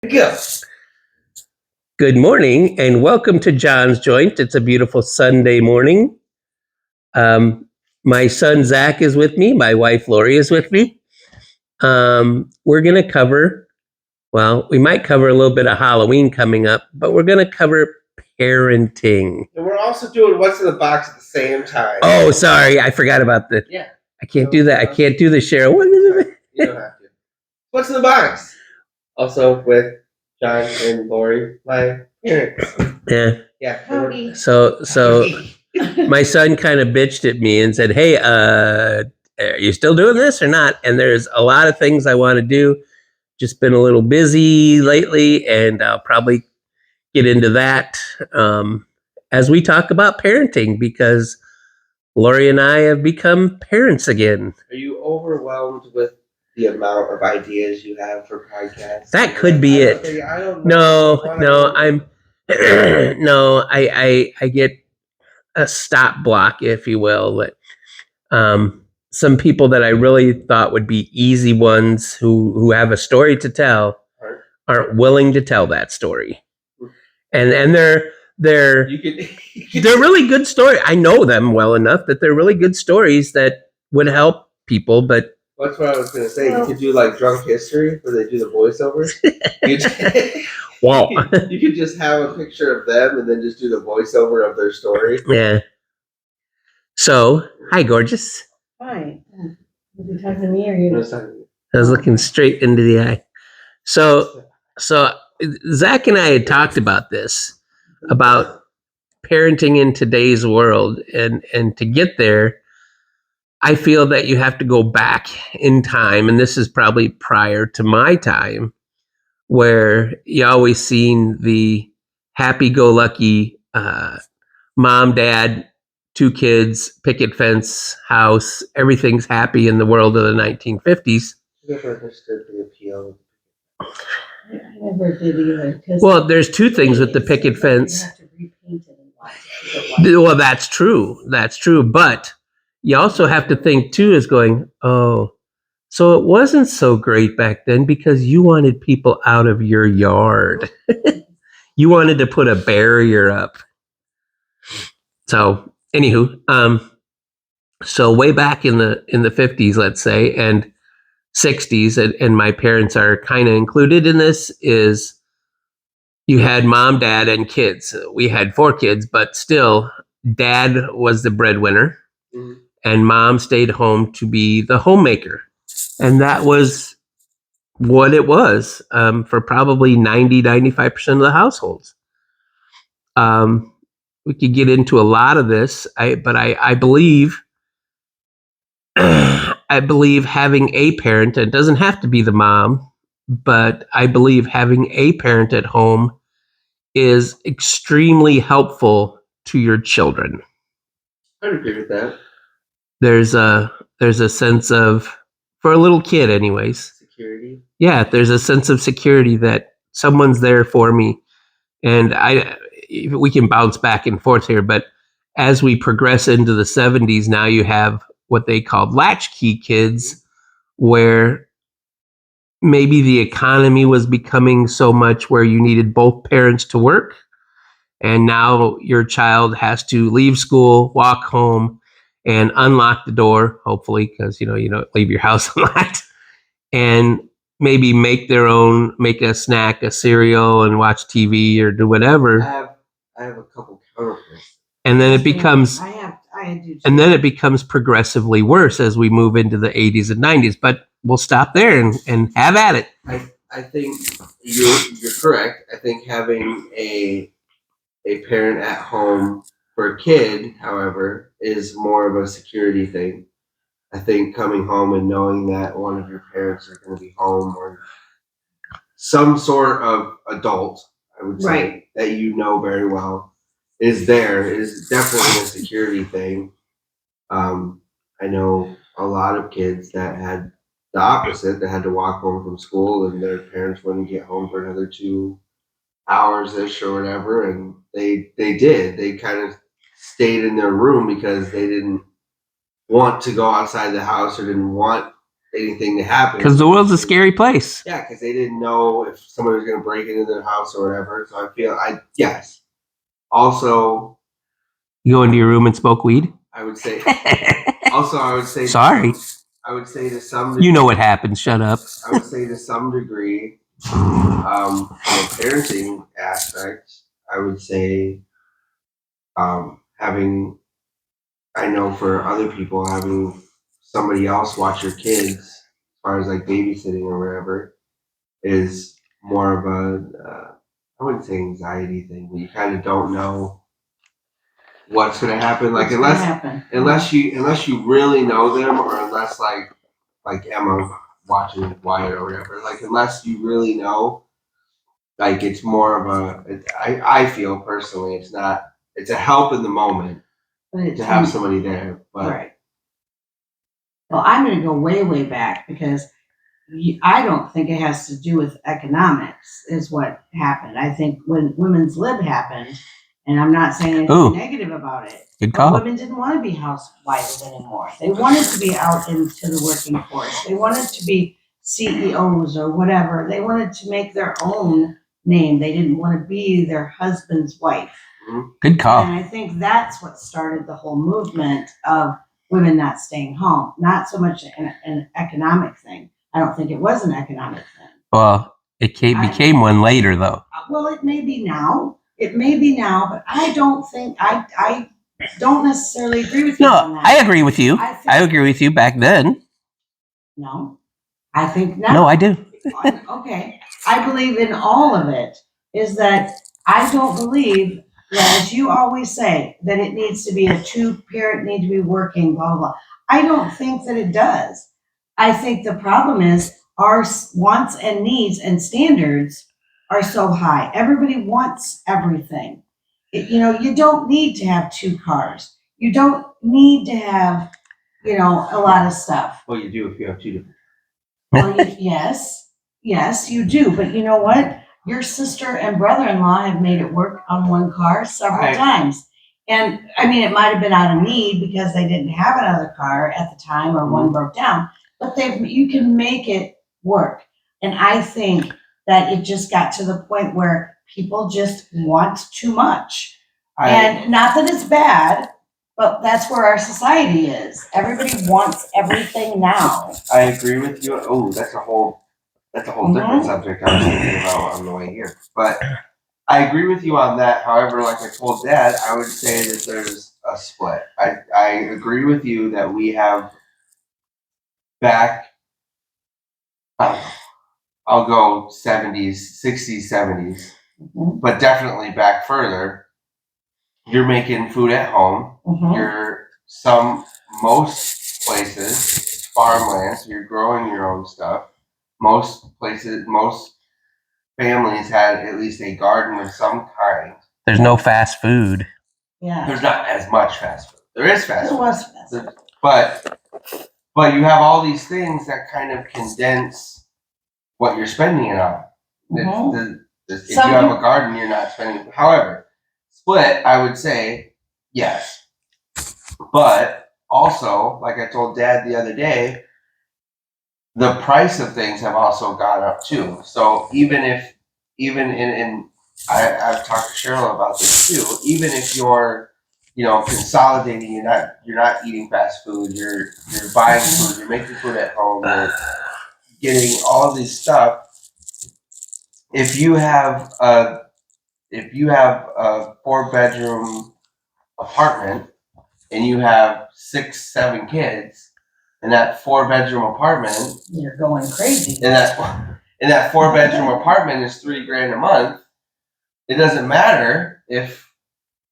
Go. Good morning and welcome to John's Joint. It's a beautiful Sunday morning. My son Zach is with me. My wife Lori is with me. We're going to cover, we might cover a little bit of Halloween coming up, but we're going to cover parenting. And we're also doing what's in the box at the same time. Oh, sorry. I forgot about that. Yeah. I can't do that. I can't do the share. You don't have to. What's in the box? Also with John and Lori, my parents. Yeah. Yeah. Howdy. So my son kind of bitched at me and said, "Hey, are you still doing this or not?" And there's a lot of things I want to do. Just been a little busy lately, and I'll probably get into that as we talk about parenting because Lori and I have become parents again. Are you overwhelmed with the amount of ideas you have for podcasts? That could be it. I don't know. No, I'm no, I get a stop block, if you will. That some people that I really thought would be easy ones who have a story to tell aren't willing to tell that story, and they're they're really good story. I know them well enough that they're really good stories that would help people, but. That's what I was going to say. You could do like Drunk History where they do the voiceovers. Wow. You could just have a picture of them and then just do the voiceover of their story. Yeah. So, hi, gorgeous. Hi. Are you talking to me or you? I was looking straight into the eye. So Zach and I had talked about this, about parenting in today's world. And to get there, I feel that you have to go back in time. And this is probably prior to my time, where you always seen the happy-go-lucky mom, dad, 2 kids, picket fence, house, everything's happy in the world of the 1950s. Never understood the appeal. I never did either. Well, there's 2 things with the picket fence. You have to repaint it and watch it. Well, that's true. That's true. But you also have to think too is going, oh, so it wasn't so great back then because you wanted people out of your yard. You wanted to put a barrier up. So, anywho, so way back in the 50s, let's say, and 60s, and my parents are kind of included in this, is you had mom, dad, and kids. We had 4 kids, but still, dad was the breadwinner, and mom stayed home to be the homemaker. And that was what it was for probably 95% of the households. We could get into a lot of this, but I believe I believe having a parent, it doesn't have to be the mom, but I believe having a parent at home is extremely helpful to your children. I agree with that. There's a sense of, for a little kid anyways, security. Yeah, there's a sense of security that someone's there for me. And we can bounce back and forth here, but as we progress into the 70s, now you have what they called latchkey kids, where maybe the economy was becoming so much where you needed both parents to work. And now your child has to leave school, walk home, and unlock the door, hopefully, because you don't leave your house unlocked, and maybe make a snack, a cereal, and watch TV or do whatever. I have a couple counterparts. And then it becomes I do too. and then it becomes progressively worse as we move into the 80s and 90s. But we'll stop there and have at it. I think you're correct. I think having a parent at home for a kid, however, is more of a security thing. I think coming home and knowing that one of your parents are going to be home, or some sort of adult, I would say, right, that you know very well is definitely a security thing. I know a lot of kids that had the opposite, that had to walk home from school and their parents wouldn't get home for another 2 hours-ish or whatever, and they kind of stayed in their room because they didn't want to go outside the house or didn't want anything to happen. Because the world's a scary place. Yeah, because they didn't know if somebody was going to break into their house or whatever. So yes. Also, You go into your room and smoke weed. I would say. Also, I would say. Sorry. I would say to some degree, You know what happens. Shut up. I would say to some degree, from a parenting aspect, I would say having, I know for other people, having somebody else watch your kids, as far as like babysitting or whatever, is more of a, I wouldn't say anxiety thing, but you kind of don't know what's going to happen. Like, unless you really know them, or unless like Emma watching Wyatt or whatever, like unless you really know, like it's more of I feel personally, it's a help in the moment to have somebody there, but Right. Well, I'm going to go way, way back because I don't think it has to do with economics is what happened. I think when women's lib happened, and I'm not saying anything Ooh. negative about it, Good but call. women didn't want to be housewives anymore. They wanted to be out into the working force. They wanted to be CEOs or whatever. They wanted to make their own name. They didn't want to be their husband's wife. Good call. And I think that's what started the whole movement of women not staying home. Not so much an economic thing. I don't think it was an economic thing. Well, it became one later, though. Well, it may be now. It may be now, but I don't think I don't necessarily agree with you on No, that. I agree with you. I agree with you back then. No, I think now. No, I do. Okay, I believe in all of it. Is that I don't believe that, as you always say, that it needs to be a two-parent need to be working, blah, blah, blah. I don't think that it does. I think the problem is our wants and needs and standards are so high. Everybody wants everything. You don't need to have 2 cars. You don't need to have, a lot of stuff. well, you do if you have 2 different. Well, yes, you do. But you know what? Your sister and brother-in-law have made it work on 1 car several times. And I mean, it might have been out of need because they didn't have another car at the time or one broke down, but you can make it work. And I think that it just got to the point where people just want too much. And not that it's bad, but that's where our society is. Everybody wants everything now. I agree with you. Oh, that's a whole different subject I was thinking about on the way here. But I agree with you on that. However, like I told Dad, I would say that there's a split. I agree with you that we have back, I'll go 70s, 60s, 70s, but definitely back further. You're making food at home. Most places, it's farmland, so you're growing your own stuff. Most families had at least a garden of some kind. There's no fast food. Yeah. There's not as much fast food. There is fast There food. was fast food. But you have all these things that kind of condense what you're spending it on. If you have a garden, you're not spending. However, split, I would say, yes. But also, like I told Dad the other day, the price of things have also gone up too. So I've talked to Cheryl about this too. Even if you're, consolidating, you're not eating fast food. You're buying food. You're making food at home. You're getting all this stuff. If you have a 4-bedroom apartment and you have 6, 7 kids, in that 4-bedroom apartment, you're going crazy. And that 4-bedroom apartment is $3,000 a month. It doesn't matter if.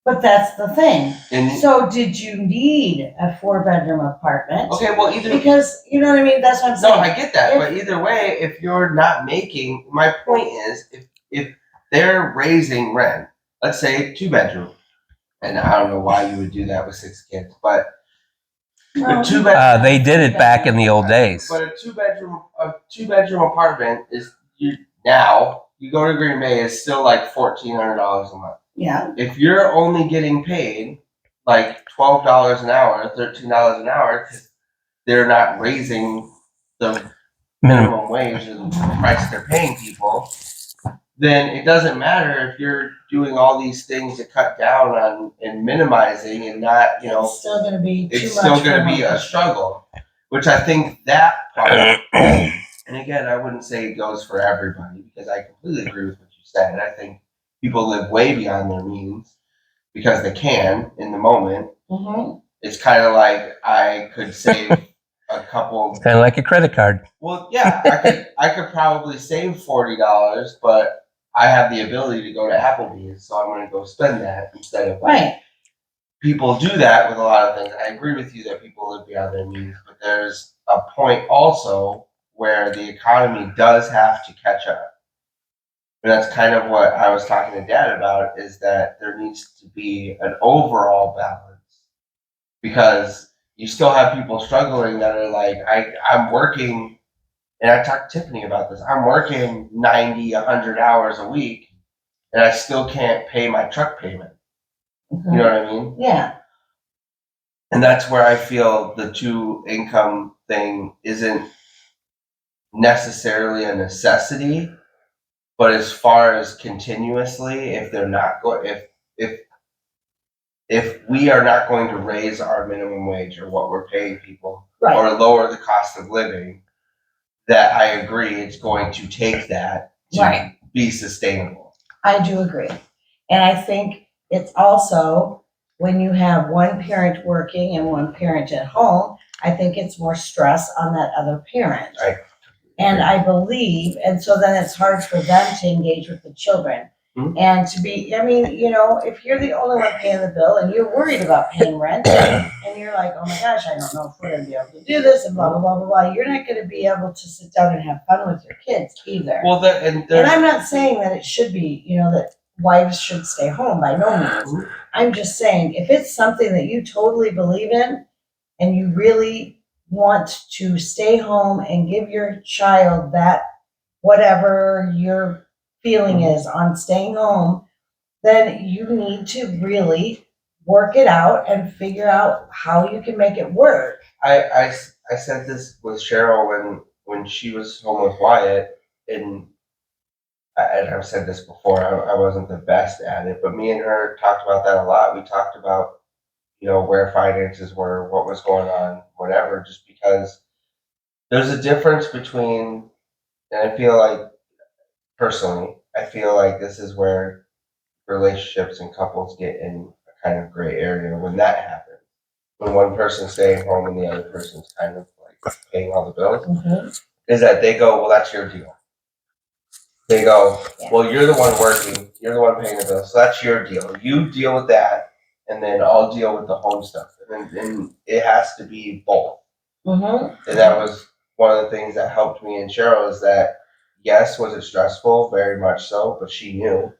But that's the thing. And so did you need a 4-bedroom apartment? Okay, well because you know what I mean. That's what I'm saying. No, I get that, but either way, if you're not making, my point is, if they're raising rent, let's say 2-bedroom, and I don't know why you would do that with 6 kids, but. They did it back in the old days. But a two-bedroom apartment is you go to Green Bay is still like $1,400 a month. Yeah. If you're only getting paid like $12 an hour, $13 an hour, because they're not raising the Minimum. minimum wage and the price they're paying people, then it doesn't matter if you're doing all these things to cut down on and minimizing and not, It's still gonna be too much. it's still going to for be one a person. struggle. Which I think that part, and again, I wouldn't say it goes for everybody because I completely agree with what you said. I think people live way beyond their means because they can in the moment. Mhm. It's kind of like I could save a couple. Kind of like a credit card. Well, yeah, I could probably save $40, but I have the ability to go to Applebee's, so I'm going to go spend that instead of Right. people do that with a lot of things. I agree with you that people live beyond their means, but there's a point also where the economy does have to catch up. And that's kind of what I was talking to Dad about, is that there needs to be an overall balance. Because you still have people struggling that are like, I'm working, and I talked to Tiffany about this, I'm working 90, 100 hours a week, and I still can't pay my truck payment. Mhm. You know what I mean? Yeah. And that's where I feel the two income thing isn't necessarily a necessity, but as far as continuously, if they're not going, if we are not going to raise our minimum wage or what we're paying people Right. or lower the cost of living, that I agree it's going to take that to Right. be sustainable. I do agree. And I think it's also when you have one parent working and one parent at home, I think it's more stress on that other parent. Right. And I believe, and so then it's hard for them to engage with the children. Mhm. And to be, I mean, if you're the only one paying the bill and you're worried about paying rent and you're like, oh my gosh, I don't know if we're gonna be able to do this and blah, blah, blah, blah, blah, you're not gonna be able to sit down and have fun with your kids either. Well, And I'm not saying that it should be, that wives should stay home, by no means. I'm just saying, if it's something that you totally believe in and you really want to stay home and give your child that, whatever your feeling is on staying home, then you need to really work it out and figure out how you can make it work. I said this with Cheryl when she was home with Wyatt, and I've said this before, I wasn't the best at it, but me and her talked about that a lot. We talked about, where finances were, what was going on, whatever, just because there's a difference between, and I feel like, personally, I feel like this is where relationships and couples get in a kind of gray area when that happens. When one person's staying home and the other person's kind of like paying all the bills, is that they go, well, that's your deal. They go, well, you're the one working, you're the one paying the bills, so that's your deal. You deal with that, and then I'll deal with the home stuff. And it has to be both. And that was one of the things that helped me and Cheryl, is that, yes, was it stressful? Very much so, but she knew.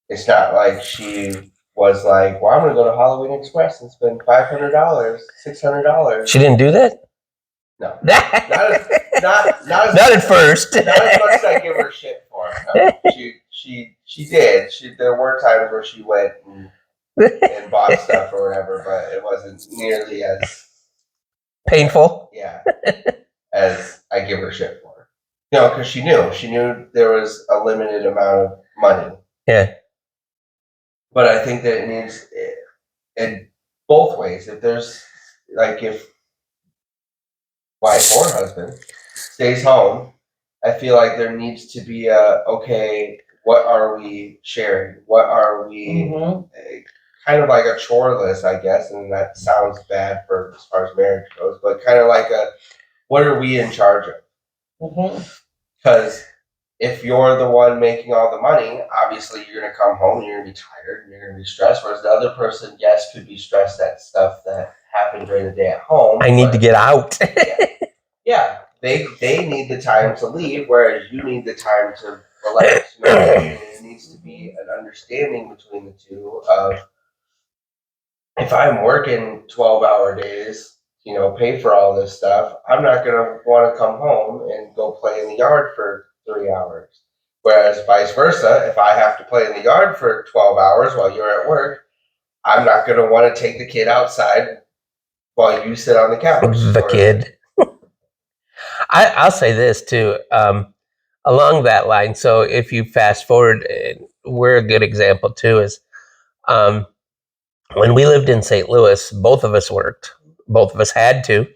It's not like she was like, well, I'm going to go to Halloween Express and spend $500, $600. She didn't do that? No. Not Not at first. Not as much as I give her shit for. No. She did. There were times where she went and bought stuff or whatever, but it wasn't nearly as Painful. as I give her shit for. Because she knew there was a limited amount of money. Yeah. But I think that it needs, in both ways. If there's, like, if wife or husband stays home, I feel like there needs to be okay, what are we sharing? What are we, kind of like a chore list, I guess, and that sounds bad for as far as marriage goes, but kind of like what are we in charge of? Because if you're the one making all the money, obviously you're going to come home and you're going to be tired and you're going to be stressed, whereas the other person, yes, could be stressed at stuff that happened during the day at home. I need to get out. Yeah, they need the time to leave, whereas you need the time to relax. And it needs to be an understanding between the two of, if I'm working 12-hour days, pay for all this stuff, I'm not going to want to come home and go play in the yard for 3 hours. Whereas vice versa, if I have to play in the yard for 12 hours while you're at work, I'm not going to want to take the kid outside while you sit on the couch. The kid. I'll say this too, along that line. So if you fast forward, we're a good example too. Is when we lived in St. Louis, both of us worked. Both of us had to,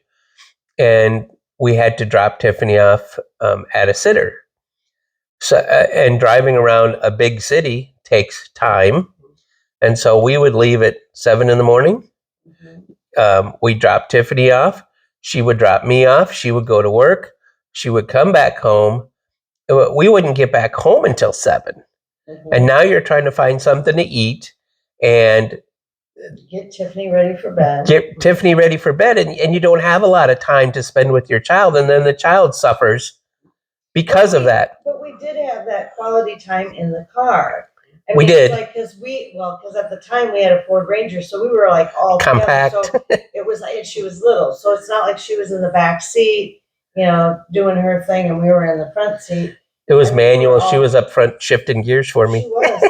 and we had to drop Tiffany off at a sitter. So and driving around a big city takes time, and so we would leave at 7 a.m. We'd drop Tiffany off. She would drop me off. She would go to work. She would come back home. We wouldn't get back home until 7. And now you're trying to find something to eat and Get Tiffany ready for bed. get Tiffany ready for bed. And you don't have a lot of time to spend with your child. And then the child suffers because of that. But we did have that quality time in the car. We did. Like, because at the time we had a Ford Ranger, so we were like all together. Compact. So it was, and she was little, so it's not like she was in the back seat, doing her thing, and we were in the front seat. It was manual. She was up front shifting gears for She me. was,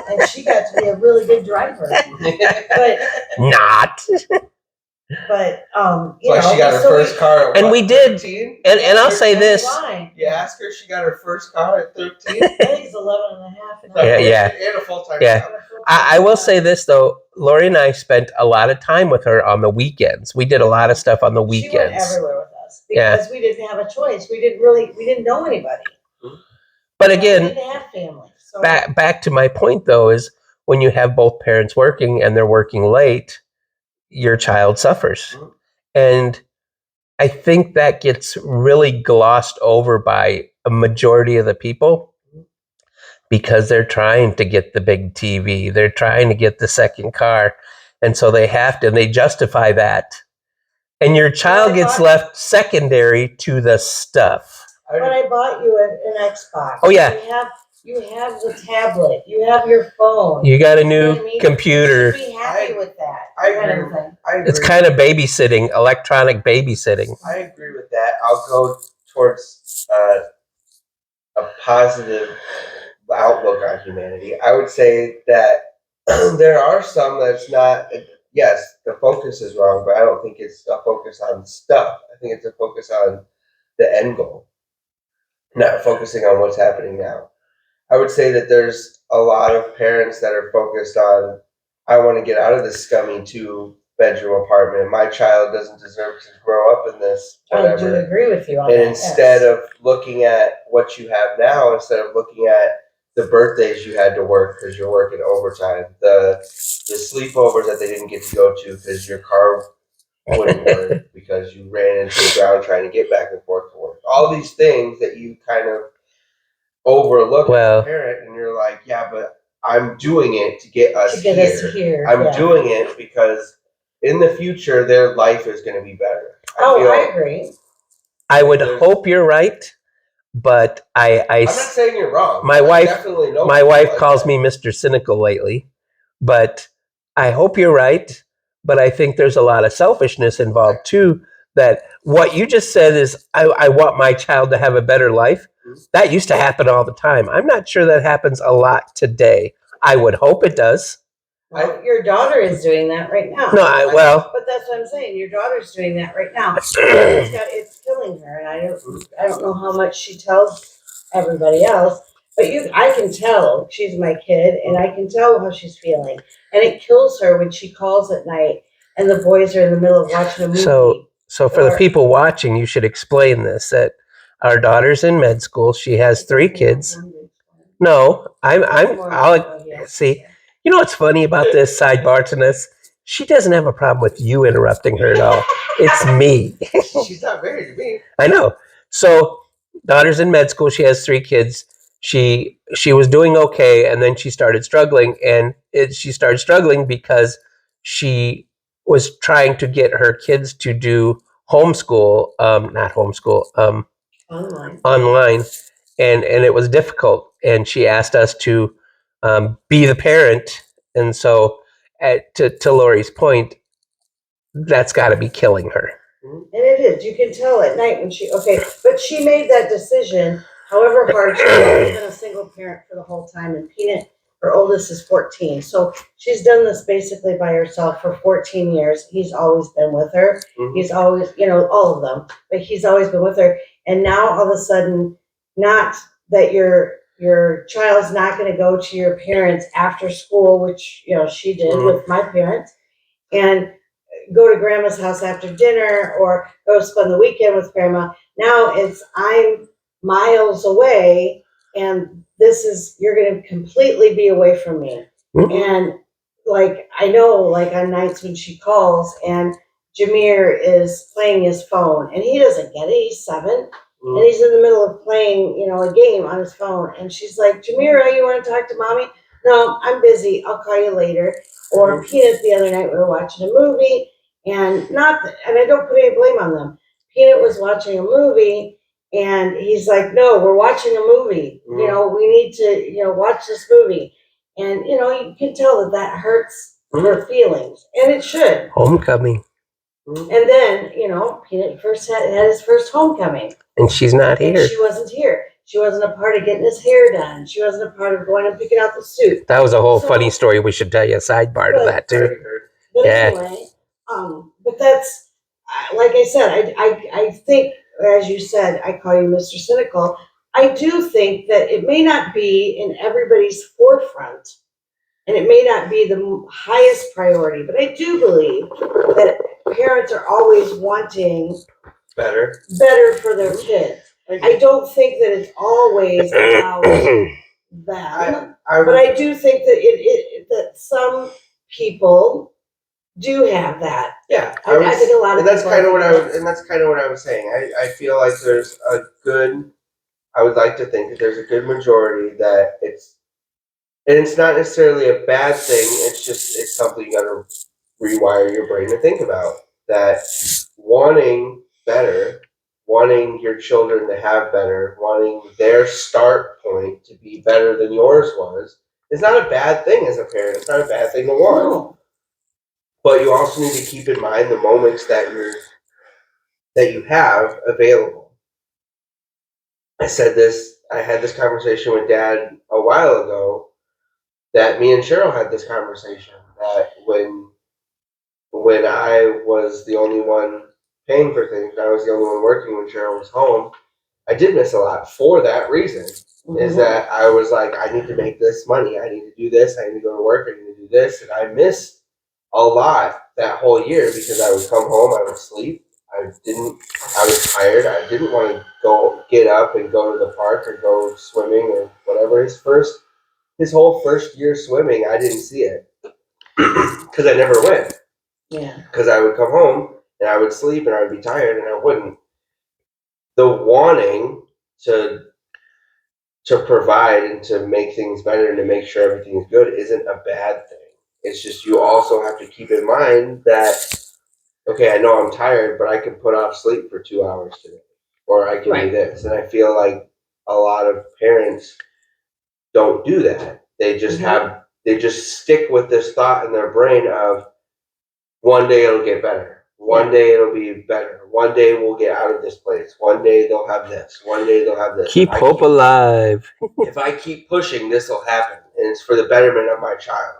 and she got to be a really good driver. But Not. She got her first car at And we did. 13? And I'll say this. You ask her, she got her first car at 13? I think it's 11 and a half. Yeah. And a full-time Yeah. job. I will say this, though. Lori and I spent a lot of time with her on the weekends. We did a lot of stuff on the She went weekends. everywhere with us because we didn't have a choice. We didn't know anybody. But We again, didn't have family. So back to my point, though, is when you have both parents working and they're working late, your child suffers. And I think that gets really glossed over by a majority of the people because they're trying to get the big TV. They're trying to get the second car. And so they have to, and they justify that. And your child gets left secondary to the stuff. But I bought you an Xbox. Oh, yeah. You have the tablet. You have your phone. You got a You know new what I mean? computer. You should be happy with that. I kind agree. of thing. I agree. It's kind of babysitting, electronic babysitting. I agree with that. I'll go towards a positive outlook on humanity. I would say that there are some that's not. Yes, the focus is wrong, but I don't think it's a focus on stuff. I think it's a focus on the end goal, not focusing on what's happening now. I would say that there's a lot of parents that are focused on, I want to get out of this scummy 2-bedroom apartment. My child doesn't deserve to grow up in this, I do whatever. agree with you on And that. instead of looking at what you have now, instead of looking at the birthdays you had to work because you're working overtime, the sleepovers that they didn't get to go to because your car wouldn't work because you ran into the ground trying to get back and forth to work. All these things that you kind of overlook as a parent, and you're like, yeah, but I'm doing it to get us here. I'm doing it because in the future their life is going to be better. I agree. I would hope you're right, but I'm not saying you're wrong. My wife like calls that. me Mr. Cynical lately, but I hope you're right. But I think there's a lot of selfishness involved too. That what you just said is, I want my child to have a better life. That used to happen all the time. I'm not sure that happens a lot today. I would hope it does. Well, your daughter is doing that right now. No, But that's what I'm saying. Your daughter's doing that right now. It's killing her, and I don't know how much she tells everybody else. But I can tell she's my kid, and I can tell how she's feeling, and it kills her when she calls at night, and the boys are in the middle of watching a movie. So for the people watching, you should explain this: that our daughter's in med school. She has 3 kids. No, I'll see. You know what's funny about this sidebar to this? She doesn't have a problem with you interrupting her at all. It's me. She's not married to me. I know. So daughter's in med school. She has 3 kids. She was doing okay, and then she started struggling, and she started struggling because she was trying to get her kids to do homeschool, not homeschool, online, and it was difficult. And she asked us to be the parent, and so to Lori's point, that's got to be killing her. And it is. You can tell at night when but she made that decision. However hard, she's always been a single parent for the whole time. And Peanut, her oldest, is 14. So she's done this basically by herself for 14 years. He's always been with her. Mm-hmm. He's always, all of them, but he's always been with her. And now all of a sudden, not that your child's not going to go to your parents after school, which she did with my parents, and go to grandma's house after dinner or go spend the weekend with grandma. Now I'm miles away, and you're going to completely be away from me. And like, I know, like on nights when she calls and Jameer is playing his phone and he doesn't get it, he's 7, and he's in the middle of playing, a game on his phone, and she's like, Jameer, you want to talk to mommy? No, I'm busy, I'll call you later. Or Peanut, the other night we were watching a movie, and I don't put any blame on them. Peanut was watching a movie and he's like, no, we're watching a movie. We need to, watch this movie. And, you can tell that hurts her feelings, and it should. Homecoming. And then, Peanut had his first homecoming. And she's not here. And she wasn't here. She wasn't a part of getting his hair done. She wasn't a part of going and picking out the suit. That was a whole funny story. We should tell you a sidebar to that too. But anyway, but that's, like I said, I think, as you said, I call you Mr. Cynical. I do think that it may not be in everybody's forefront, and it may not be the highest priority, but I do believe that parents are always wanting better for their kids. I don't think that it's always about them, but I do think that that some people do have that. Yeah, I think a lot of and that's people kind of have what I was saying. I feel like there's a good. I would like to think that there's a good majority that it's not necessarily a bad thing. It's something you got to rewire your brain to think about. That wanting better, wanting your children to have better, wanting their start point to be better than yours was, is not a bad thing as a parent. It's not a bad thing to want. No. But you also need to keep in mind the moments that you have available. I had this conversation with Dad a while ago, that me and Cheryl had this conversation, that when I was the only one paying for things, I was the only one working when Cheryl was home, I did miss a lot for that reason. Is that I was like, I need to make this money, I need to do this, I need to go to work, I need to do this, and I missed a lot that whole year because I would come home, I would sleep, I was tired, I didn't want to get up and go to the park or go swimming or whatever. His whole first year swimming, I didn't see it because I never went. Yeah. Because I would come home and I would sleep and I would be tired and I wouldn't. The wanting to provide and to make things better and to make sure everything is good isn't a bad thing. It's just you also have to keep in mind that, okay, I know I'm tired, but I can put off sleep for 2 hours today, or I can do this. And I feel like a lot of parents don't do that. They just they just stick with this thought in their brain of one day it'll get better. One day it'll be better. One day we'll get out of this place. One day they'll have this. One day they'll have this. Keep hope alive. If I keep pushing, this will happen. And it's for the betterment of my child.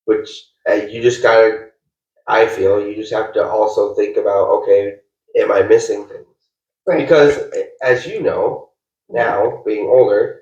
Which you just gotta, I feel, you just have to also think about, okay, am I missing things? Right. Because as you know, now, being older,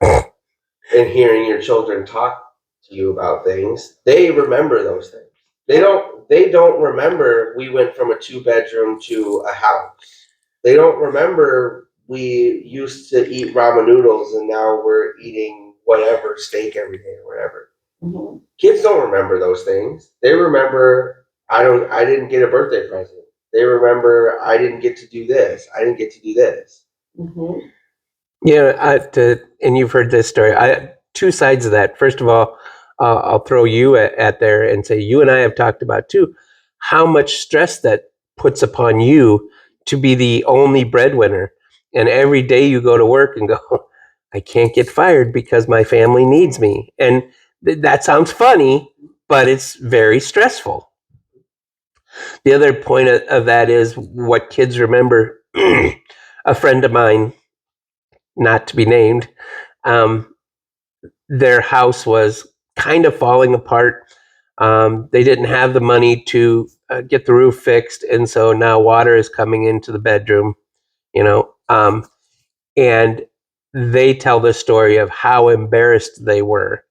and hearing your children talk to you about things, they remember those things. They don't remember we went from a 2-bedroom to a house. They don't remember we used to eat ramen noodles and now we're eating whatever steak every day or whatever. Mm-hmm. Kids don't remember those things. They remember I didn't get a birthday present. They remember I didn't get to do this. I didn't get to do this. Mm-hmm. Yeah, and you've heard this story. Two sides of that. First of all, I'll throw you at there and say you and I have talked about too how much stress that puts upon you to be the only breadwinner, and every day you go to work and go, I can't get fired because my family needs me, and that sounds funny, but it's very stressful. The other point of that is what kids remember. A friend of mine, not to be named, their house was kind of falling apart. They didn't have the money to get the roof fixed, and so now water is coming into the bedroom you know. And they tell the story of how embarrassed they were.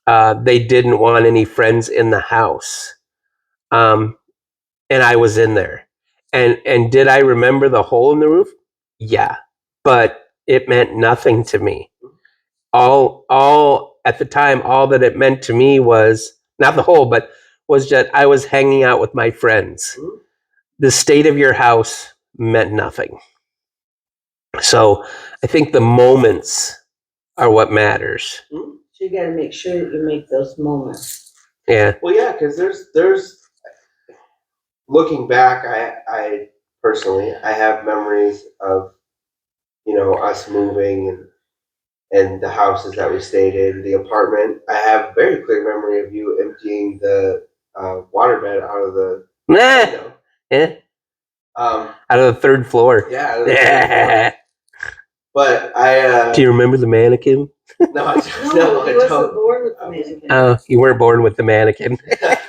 They didn't want any friends in the house. And I was in there. And did I remember the hole in the roof? Yeah. But it meant nothing to me. All at the time, all that it meant to me was not the hole, but was that I was hanging out with my friends. The state of your house meant nothing. So I think the moments are what matters. So you gotta make sure that you make those moments. Yeah. Well, yeah, because there's looking back, I personally I have memories of us moving and the houses that we stayed in, the apartment. I have very clear memory of you emptying the waterbed out of the Nah. window. Yeah. Um, Out of the third floor. yeah, out of the third floor. But I Do you remember the mannequin? no, I don't. No, he I wasn't don't. born with the mannequin. Oh, you weren't born with the mannequin. That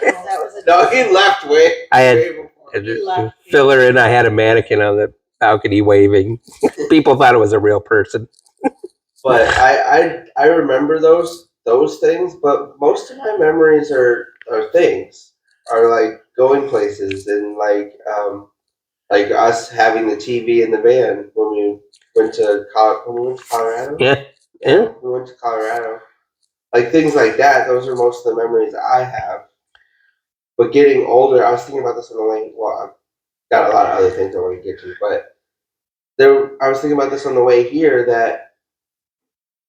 was a No, he left way. I had- way before. He left. Filler and I had a mannequin on the balcony waving. People thought it was a real person. But I remember those things, but most of my memories are things, are like going places and like us having the TV in the van when we went to Colorado. Yeah. Yeah. We went to Colorado. Like things like that. Those are most of the memories I have. But getting older, I was thinking about this on the way. Well, I've got a lot of other things I want to get to, but I was thinking about this on the way here that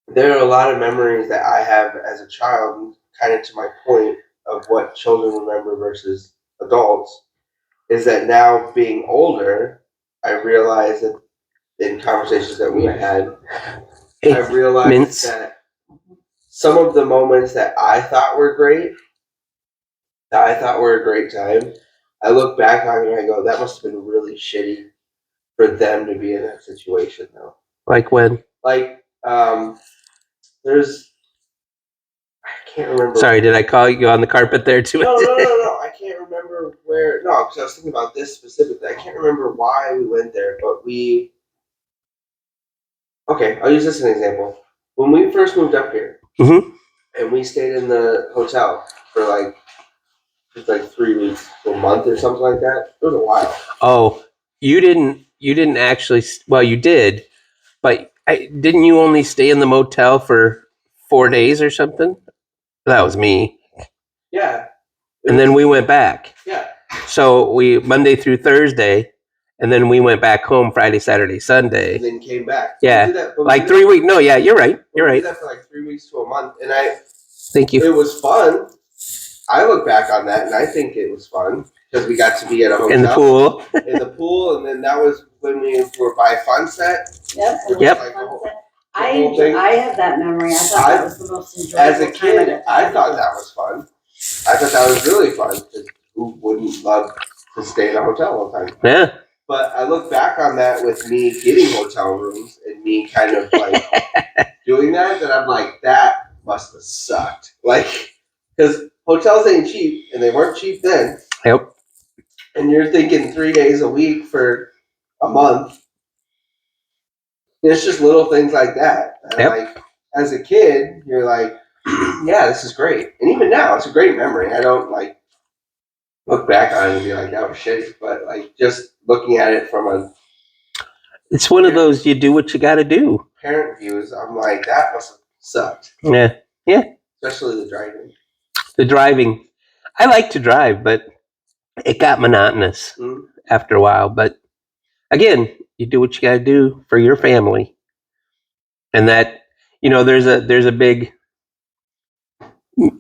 there are a lot of memories that I have as a child, kind of to my point of what children remember versus adults, is that now being older, I realize that in conversations that we've had, I realized Mints. that some of the moments that I thought were great, that I thought were a great time, I look back on it and I go, that must have been really shitty for them to be in that situation though. Like when? Like, there's, I can't remember. Sorry, did I call you on the carpet there too? No. I can't remember where. No, because I was thinking about this specifically. I can't remember why we went there, but we. Okay, I'll use this as an example. When we first moved up here, Mhm. and we stayed in the hotel for just 3 weeks to a month or something like that. It was a while. Oh, you didn't actually. Well, you did, but didn't you only stay in the motel for 4 days or something? That was me. Yeah. And then we went back. Yeah. So we Monday through Thursday, and then we went back home Friday, Saturday, Sunday. And then came back. Yeah. We did that, but we Like did 3 that- weeks. No, yeah, you're right. You're We right. did that for 3 weeks to a month, and Thank you. it was fun. I look back on that and I think it was fun because we got to be at a hotel. In the pool. In the pool, and then that was when we were by Funset. Yep. Yep. Like the whole I thing. I have that memory. I thought that was the most enjoyable As a time kid, at I thought that was fun. I thought that was really fun because who wouldn't love to stay in a hotel all the time? Yeah. But I look back on that with me getting hotel rooms and me kind of doing that I'm like, that must have sucked. Because hotels ain't cheap, and they weren't cheap then. Yep. And you're thinking 3 days a week for a month. It's just little things like that. And Yep. As a kid, you're like, yeah, this is great. And even now, it's a great memory. I don't look back on it and be like, that was shitty. But just looking at it from a It's one of those, you do what you got to do. parent views, I'm like, that must have sucked. Yeah. Especially the driving. The driving. I like to drive, but it got monotonous Mm. after a while. But again, you do what you got to do for your family. And that, there's a big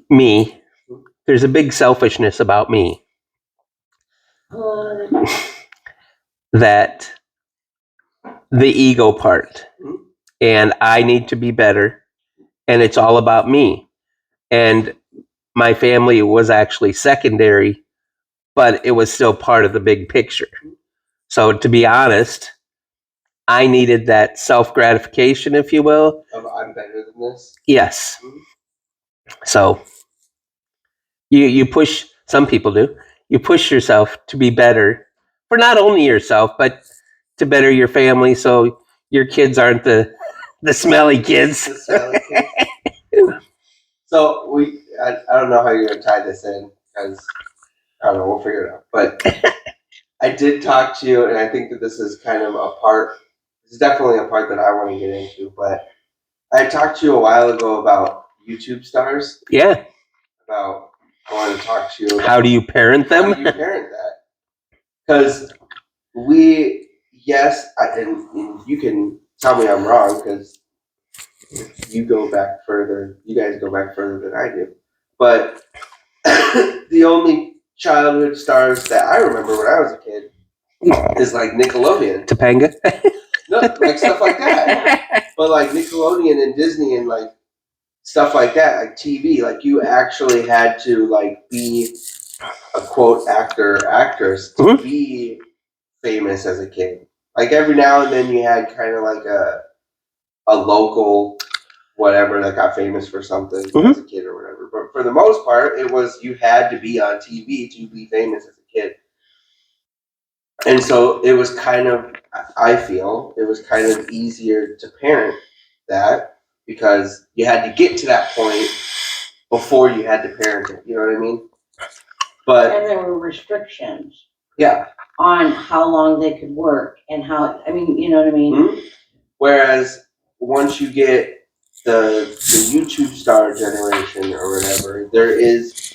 me. There's a big selfishness about me that the ego part. And I need to be better. And it's all about me. And my family was actually secondary, but it was still part of the big picture. So to be honest, I needed that self-gratification, if you will. Of I'm better than this. Yes. So you push, some people do, you push yourself to be better for not only yourself, but to better your family so your kids aren't the smelly kids. The smelly kids. So I don't know how you're gonna tie this in because I don't know, we'll figure it out. But I did talk to you, and I think that this is kind of a part. It's definitely a part that I want to get into. But I talked to you a while ago about YouTube stars. Yeah. About I want to talk to you. About How do you parent them? How do you parent that? Because and you can tell me I'm wrong because you go back further. You guys go back further than I do. But the only childhood stars that I remember when I was a kid is like Nickelodeon. Topanga? No, like stuff like that. But like Nickelodeon and Disney and like stuff like that, like TV, like you actually had to like be a quote actor or actress to be famous as a kid. Like every now and then you had kind of like a local whatever that got famous for something as a kid or whatever. But for the most part, it was you had to be on TV to be famous as a kid. And so it was kind of, I feel, it was kind of easier to parent that because you had to get to that point before you had to parent it. You know what I mean? But And there were restrictions yeah. on how long they could work and how, I mean, you know what I mean? Mm-hmm. Whereas once you get the YouTube star generation or whatever, there's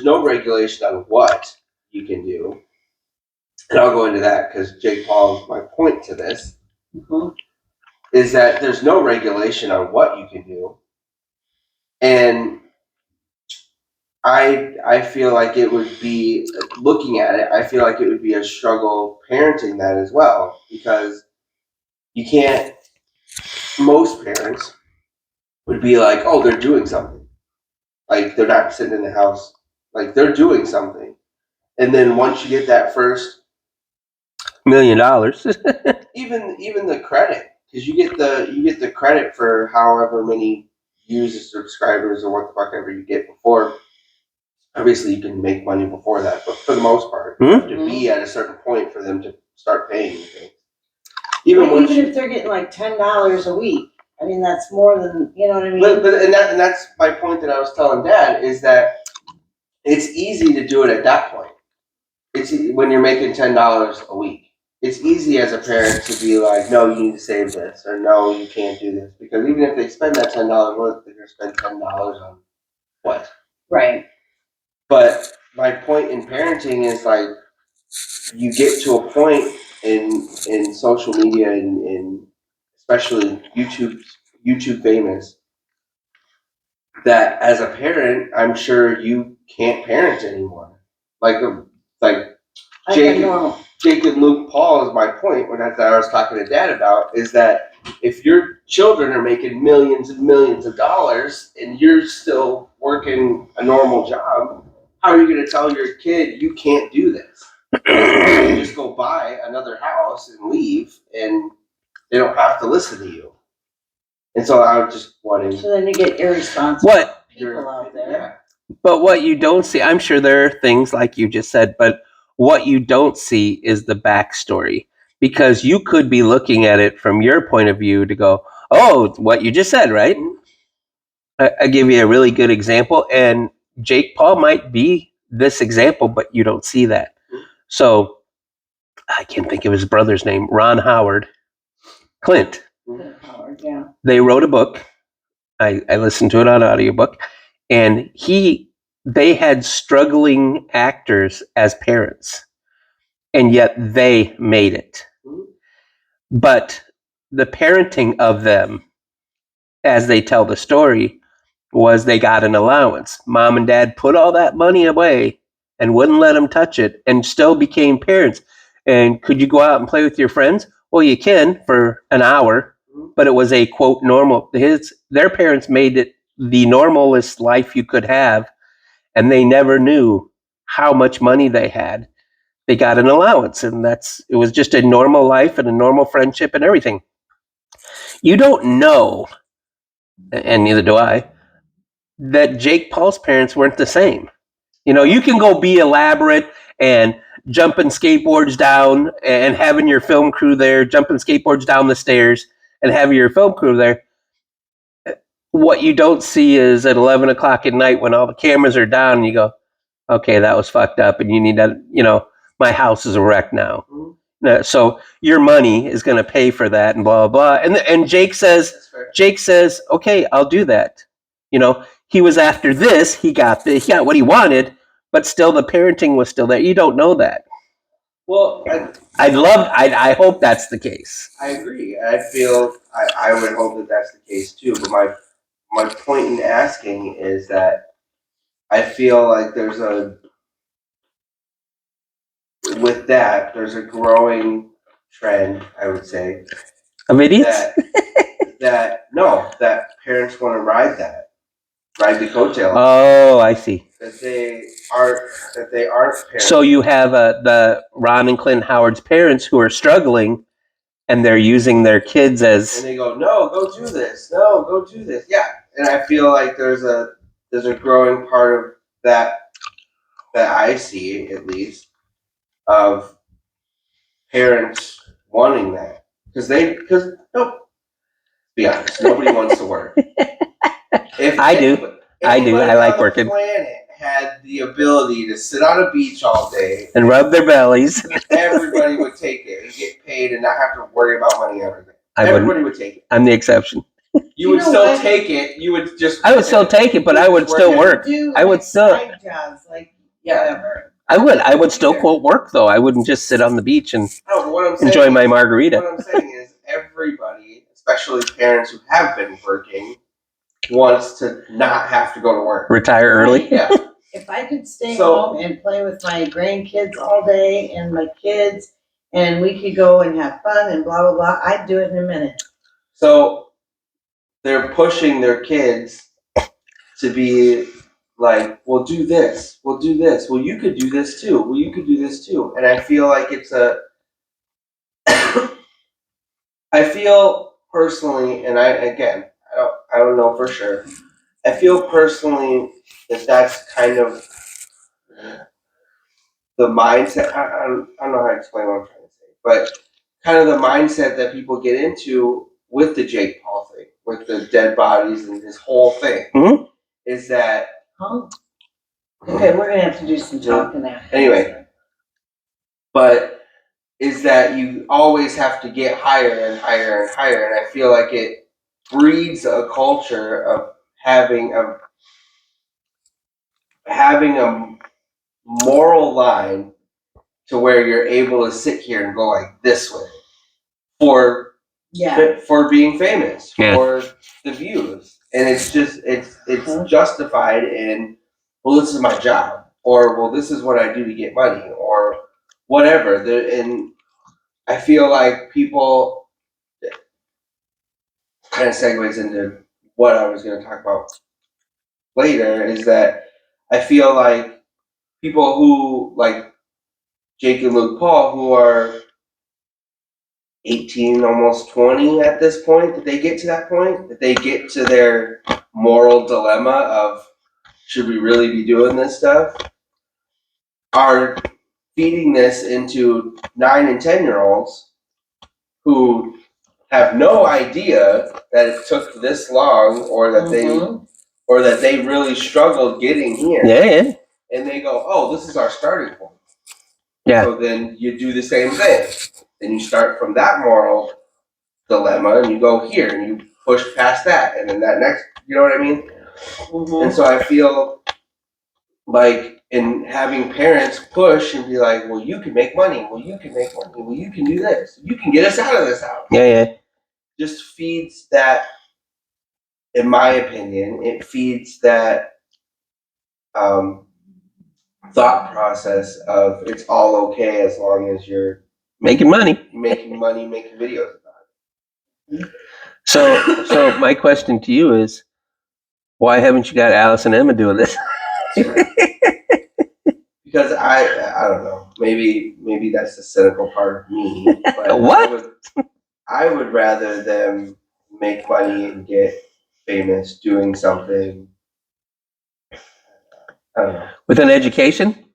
no regulation on what you can do. And I'll go into that because Jake Paul is my point to this, is that there's no regulation on what you can do. And I feel like it would be, looking at it, I feel like it would be a struggle parenting that as well because you can't, most parents would be like, oh, they're doing something. Like they're not sitting in the house. Like they're doing something. And then once you get that first $1 million. even the credit, because you get the credit for however many views or subscribers or what the fuck ever you get before. Obviously, you can make money before that, but for the most part, you have to be at a certain point for them to start paying you things. Even if they're getting like $10 a week, I mean that's more than, you know what I mean. But and that's my point that I was telling Dad is that it's easy to do it at that point. It's when you're making $10 a week. It's easy as a parent to be like, no, you need to save this, or no, you can't do this, because even if they spend that $10 worth, they're gonna spend $10 on what? Right. But my point in parenting is like, you get to a point in social media and in especially YouTube famous, that as a parent, I'm sure you can't parent anymore. Like Jake and Luke Paul is my point when I was talking to Dad about, is that if your children are making millions and millions of dollars and you're still working a normal job, how are you going to tell your kid you can't do this? You just go buy another house and leave, and they don't have to listen to you. And so I was just wanting. So then you get irresponsible people out there. Yeah. But what you don't see, I'm sure there are things like you just said, but what you don't see is the backstory, because you could be looking at it from your point of view to go, oh, what you just said, right? I give you a really good example, and Jake Paul might be this example, but you don't see that. So I can't think of his brother's name, Ron Howard, Clint. Howard, yeah. They wrote a book. I listened to it on audiobook, and they had struggling actors as parents, and yet they made it. But the parenting of them, as they tell the story, was they got an allowance. Mom and dad put all that money away and wouldn't let them touch it, and still became parents. And could you go out and play with your friends? Well, you can for an hour, but it was a quote normal. Their parents made it the normalest life you could have, and they never knew how much money they had. They got an allowance, and it was just a normal life and a normal friendship and everything. You don't know, and neither do I, that Jake Paul's parents weren't the same. You know, you can go be elaborate and jumping skateboards down and having your film crew there, jumping skateboards down the stairs and having your film crew there. What you don't see is at 11 o'clock at night when all the cameras are down and you go, okay, that was fucked up and you need to, my house is a wreck now. So your money is going to pay for that and blah, blah, blah. And Jake says, okay, I'll do that. He was after this, he got what he wanted, but still the parenting was still there. You don't know that. Well, I hope that's the case. I agree. I would hope that that's the case too. But my point in asking is that I feel like there's a growing trend, I would say, Of idiots? that parents want to ride the coattail. Oh, I see. That they aren't parents. So you have the Ron and Clint Howard's parents who are struggling, and they're using their kids as. And they go, no, go do this. No, go do this. Yeah, and I feel like there's a growing part of that I see, at least, of parents wanting that because be honest, nobody wants to work. I do. I like working. Planet had the ability to sit on a beach all day and rub their bellies. Everybody would take it and get paid and not have to worry about money every day. Everybody would take it. I'm the exception. You would still take it. You would just. I would still take it, but I would still work. I would still. Side jobs, like whatever. I would still quote work though. I wouldn't just sit on the beach and enjoy my margarita. What I'm saying is everybody, especially parents who have been working, wants to not have to go to work. Retire early? Yeah. If I could stay home and play with my grandkids all day and my kids, and we could go and have fun and blah, blah, blah, I'd do it in a minute. So they're pushing their kids to be like, well, do this. We'll do this. Well, you could do this too. Well, you could do this too. And I feel like it's I feel personally, and I don't know for sure. I feel personally that that's kind of the mindset. I don't know how to explain what I'm trying to say, but kind of the mindset that people get into with the Jake Paul thing, with the dead bodies and this whole thing, is that. Oh. Okay, we're gonna have to do some talking now. Anyway, but is that you always have to get higher and higher and higher, and I feel like it breeds a culture of having a moral line to where you're able to sit here and go like this with it for being famous, for the views, and it's just it's justified in, well, this is my job, or well, this is what I do to get money, or whatever. And I feel like people kind of segues into what I was going to talk about later, is that I feel like people who, like Jake and Luke Paul, who are 18, almost 20 at this point, that they get to that point, that they get to their moral dilemma of, should we really be doing this stuff, are feeding this into 9 and 10-year-olds who have no idea that it took this long, or that they really struggled getting here. Yeah. And they go, oh, this is our starting point. Yeah. So then you do the same thing. Then you start from that moral dilemma and you go here and you push past that, and then that next, you know what I mean? And so I feel like in having parents push and be like, well, you can make money. Well, you can make money. Well, you can do this. You can get us out of this house. Yeah. Just feeds that, in my opinion, it feeds that thought process of it's all okay as long as you're making money, making videos about it. So my question to you is, why haven't you got Alice and Emma doing this? Because I don't know. Maybe that's the cynical part of me. But what? I would rather them make money and get famous doing something. I don't know. With an education?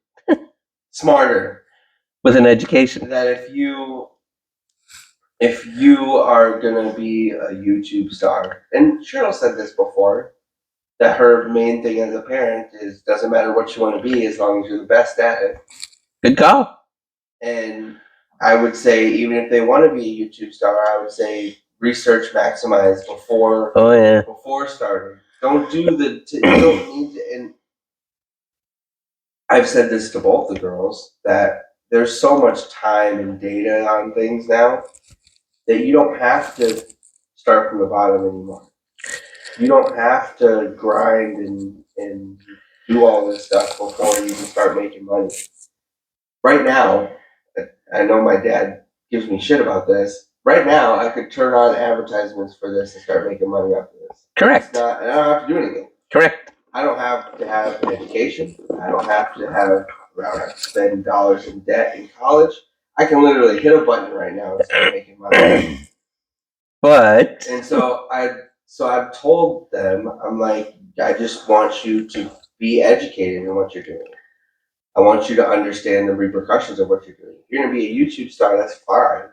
Smarter. with an education. that if you are gonna be a YouTube star, and Cheryl said this before, that her main thing as a parent is doesn't matter what you want to be as long as you're the best at it. Good call. And I would say even if they want to be a YouTube star, I would say research maximize before Oh yeah. before starting. Don't do you don't need to. And I've said this to both the girls that there's so much time and data on things now that you don't have to start from the bottom anymore. You don't have to grind and do all this stuff before you can start making money. Right now, I know my dad gives me shit about this. Right now, I could turn on advertisements for this and start making money off of this. Correct. It's not, and I don't have to do anything. Correct. I don't have to have an education. I don't have to spend dollars in debt in college. I can literally hit a button right now and start making money. But And so I've told them, I'm like, I just want you to be educated in what you're doing. I want you to understand the repercussions of what you're doing. If you're going to be a YouTube star, that's fine.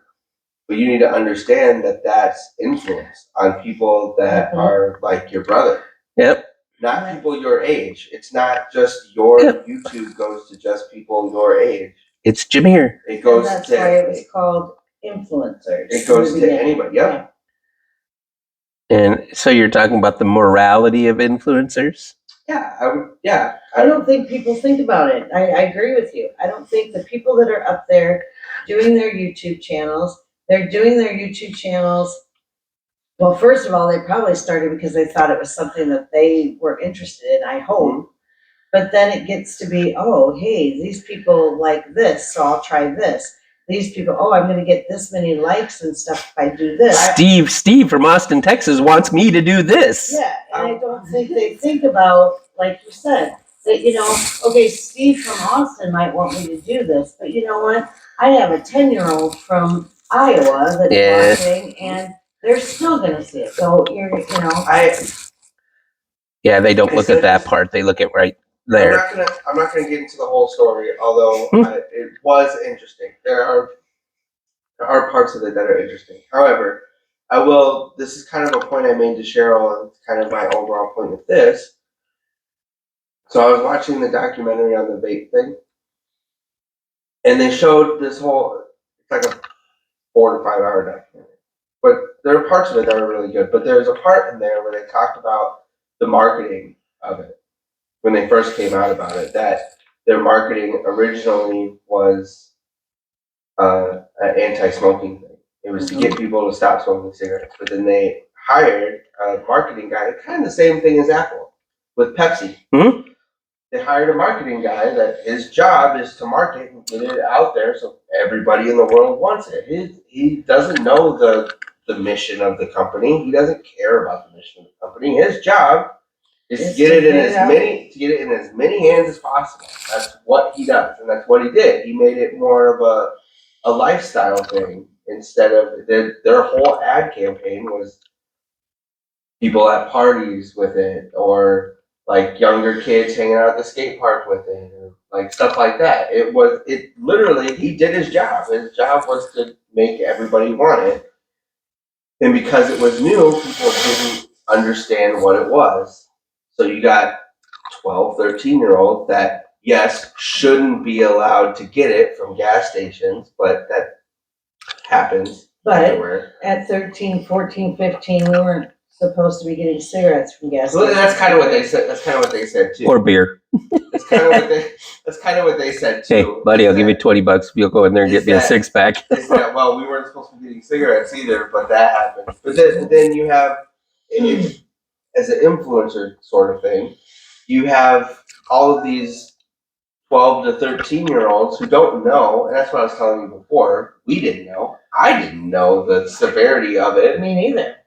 But you need to understand that that's influence on people that are like your brother. Yep. Not people your age. It's not just your YouTube goes to just people your age. It's Jameer. It goes And that's to why it was called influencers. it goes in the to beginning. anybody. Yep. And so you're talking about the morality of influencers? Yeah, I would. Yeah, I don't think people think about it. I agree with you. I don't think the people that are up there doing their YouTube channels, they're doing their YouTube channels. Well, first of all, they probably started because they thought it was something that they were interested in, I hope. But then it gets to be, oh, hey, these people like this, so I'll try this. These people, oh, I'm going to get this many likes and stuff if I do this. Steve from Austin, Texas wants me to do this. Yeah, and I don't think they think about, like you said, that, okay, Steve from Austin might want me to do this, but you know what? I have a 10-year-old from Iowa that's watching, and they're still gonna see it. So Yeah, they don't look at that part. They look at right there. I'm not gonna get into the whole story, although it was interesting. There are parts of it that are interesting. However, I will. This is kind of a point I made to Cheryl, and it's kind of my overall point with this. So I was watching the documentary on the vape thing, and they showed this whole. It's like a 4 to 5 hour documentary, but there are parts of it that are really good. But there's a part in there where they talked about the marketing of it when they first came out about it. That their marketing originally was an anti-smoking thing. It was to get people to stop smoking cigarettes. But then they hired a marketing guy, kind of the same thing as Apple with Pepsi. Mm-hmm. They hired a marketing guy that his job is to market and get it out there so everybody in the world wants it. He doesn't know the mission of the company. He doesn't care about the mission of the company. His job is to get it in as many hands as possible. That's what he does, and that's what he did. He made it more of a lifestyle thing instead of their whole ad campaign was people at parties with it, or like younger kids hanging out at the skate park with it, or like stuff like that. It literally, he did his job. His job was to make everybody want it. And because it was new, people didn't understand what it was. So you got 12, 13-year-olds that, yes, shouldn't be allowed to get it from gas stations, but that happens everywhere. At 13, 14, 15, we weren't supposed to be getting cigarettes from gas Well, stations. that's kind of what they said. That's kind of what they said too. Or beer. That's kind of what they said too. Hey, buddy, I'll give you $20 if you'll go in there and get me a 6-pack. Well, we weren't supposed to be getting cigarettes either, but that happened. But then you have, as an influencer sort of thing, you have all of these 12 to 13-year-olds who don't know, and that's what I was telling you before. We didn't know. I didn't know the severity of it. Me neither.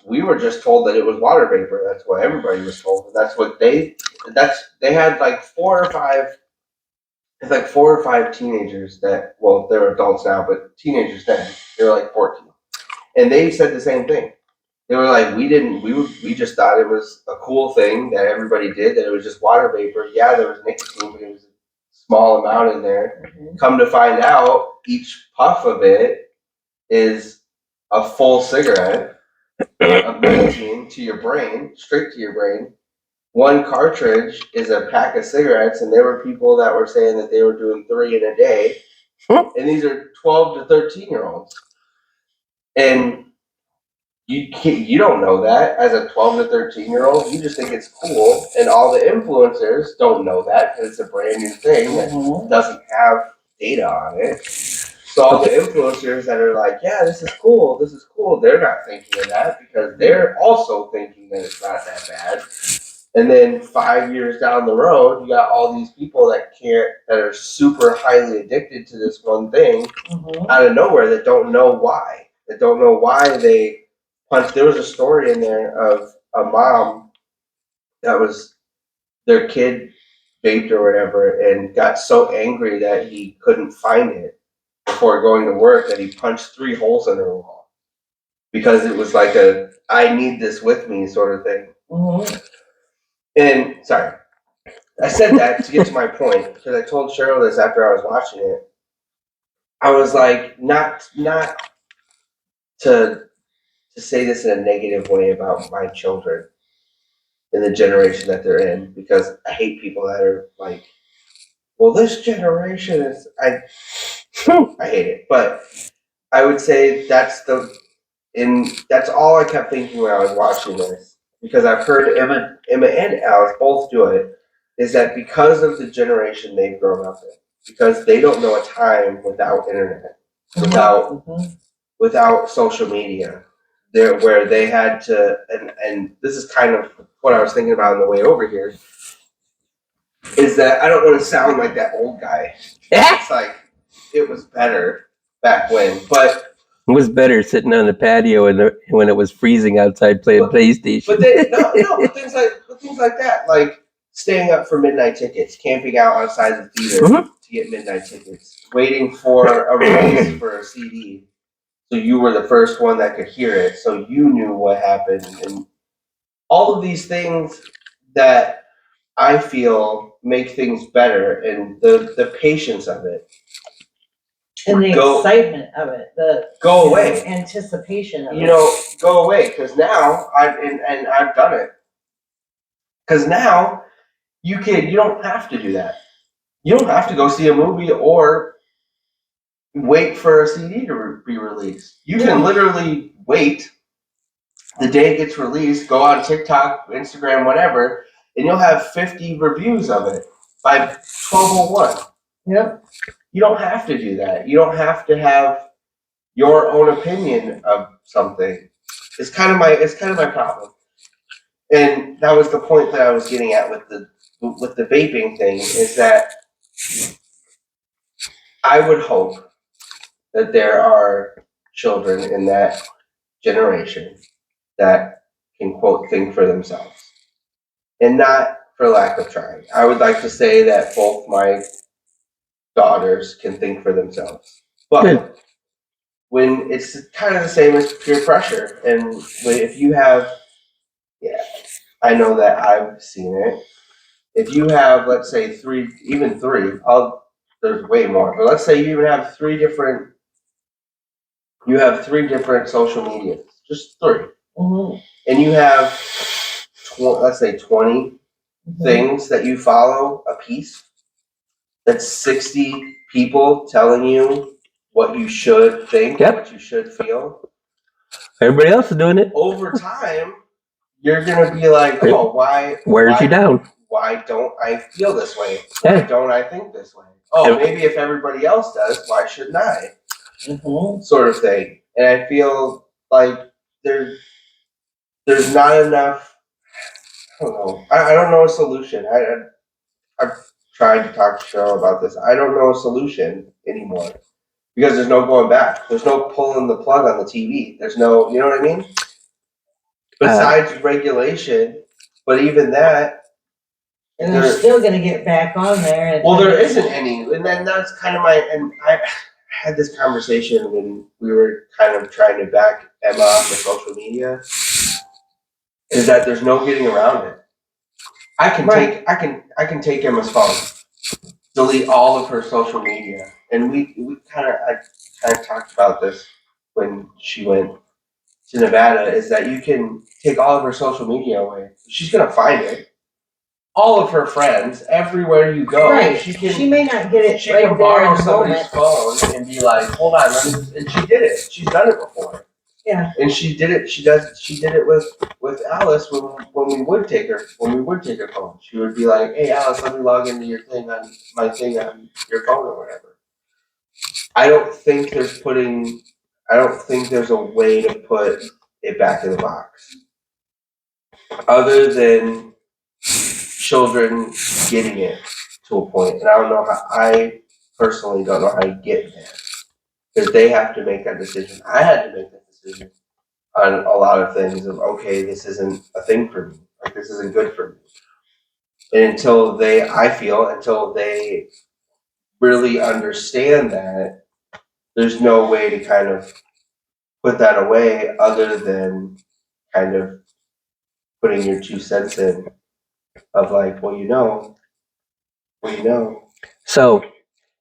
We were just told that it was water vapor. That's what everybody was told. And that's what they had like 4 or 5 teenagers that, well, they're adults now, but teenagers then, they were like 14. And they said the same thing. They were like, we just thought it was a cool thing that everybody did, that it was just water vapor. Yeah, there was nicotine, but it was small amount in there. Mhm. Come to find out, each puff of it is a full cigarette of nicotine to your brain, straight to your brain. One cartridge is a pack of cigarettes, and there were people that were saying that they were doing 3 in a day. And these are 12 to 13-year-olds. And you don't know that as a 12 to 13-year-old. You just think it's cool. And all the influencers don't know that because it's a brand new thing that Mhm. doesn't have data on it. So all the influencers that are like, yeah, this is cool, they're not thinking of that because they're also thinking that it's not that bad. And then 5 years down the road, you got all these people that are super highly addicted to this one thing Mhm. out of nowhere that don't know why. They punched. There was a story in there of a mom that was their kid vaped or whatever and got so angry that he couldn't find it before going to work that he punched 3 holes in her wall because it was like a I need this with me sort of thing. Mhm. And sorry, I said that to get to my point because I told Cheryl this after I was watching it. I was like, not to say this in a negative way about my children in the generation that they're in because I hate people that are like, well, this generation is I hate it, but I would say that's all I kept thinking when I was watching this because I've heard Emma and Alex both do it. Is that because of the generation they've grown up in? Because they don't know a time without internet, Mhm. without social media, where they had to, and this is kind of what I was thinking about on the way over here, is that I don't want to sound like that old guy. It's like it was better back when, but It was better sitting on the patio when it was freezing outside playing PlayStation. but then but things like that, like staying up for midnight tickets, camping out outside the theater Mhm. to get midnight tickets, waiting for a release for a CD. So you were the first one that could hear it, so you knew what happened, and all of these things that I feel make things better, and the patience of it And the Go- excitement of it, the go away. anticipation of it. Go away because now I've done it. Because now you don't have to do that. You don't have to go see a movie or wait for a CD to be released. You can literally wait. The day it gets released, go on TikTok, Instagram, whatever, and you'll have 50 reviews of it by 12:01. Yep. You don't have to do that. You don't have to have your own opinion of something. It's kind of my problem. And that was the point that I was getting at with the vaping thing is that I would hope that there are children in that generation that can quote think for themselves and not for lack of trying. I would like to say that both my daughters can think for themselves, but Good. when it's kind of the same as peer pressure, and if you have, yeah, I know that I've seen it. If you have, let's say, even three, there's way more, but let's say you even have you have 3 different social medias, just 3, Mhm. and you have, let's say, 20 things that you follow a piece. That's 60 people telling you what you should think, Yep. what you should feel. Everybody else is doing it. Over time, you're gonna be like, oh, why Wears you down. Why don't I feel this way? Yeah. Why don't I think this way? Oh, maybe if everybody else does, why shouldn't I? Mhm. Sort of thing. And I feel like there's not enough. I don't know. I don't know a solution. I've tried to talk to Cheryl about this. I don't know a solution anymore because there's no going back. There's no pulling the plug on the TV. There's no, you know what I mean? Besides regulation, but even that, And they're still gonna get back on there. And well, there isn't any, and then that's kind of and I had this conversation when we were kind of trying to back Emma off of social media. Is that there's no getting around it. I can take Emma's phone. delete all of her social media. And I kind of talked about this when she went to Nevada, is that you can take all of her social media away. She's gonna find it. All of her friends, everywhere you go, Right. she can. She may not get it She right can there borrow in the somebody's moment. phone and be like, "Hold on, let me." And she did it. She's done it before. Yeah. And she did it. She did it with Alice when we would take her home. She would be like, "Hey, Alice, let me log into your thing on my thing on your phone or whatever." I don't think there's a way to put it back in the box, other than children getting it to a point. And I don't know how. I personally don't know how you get there, because they have to make that decision. I had to make that decision on a lot of things of, okay, this isn't a thing for me. Like, this isn't good for me. And until they really understand that, there's no way to kind of put that away other than kind of putting your 2 cents in of like, well, you know, So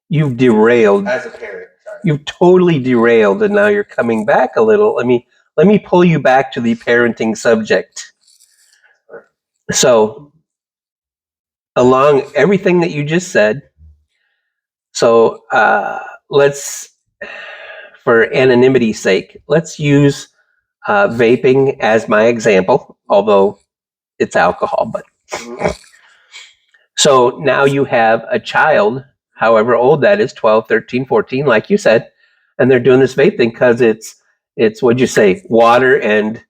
you've derailed. as a parent. Sorry. You've totally derailed, and now you're coming back a little. Let me pull you back to the parenting subject. So, along everything that you just said, so let's, for anonymity's sake, let's use vaping as my example, although it's alcohol. But so now you have a child, however old that is, 12, 13, 14, like you said, and they're doing this vape thing because it's what'd you say, water and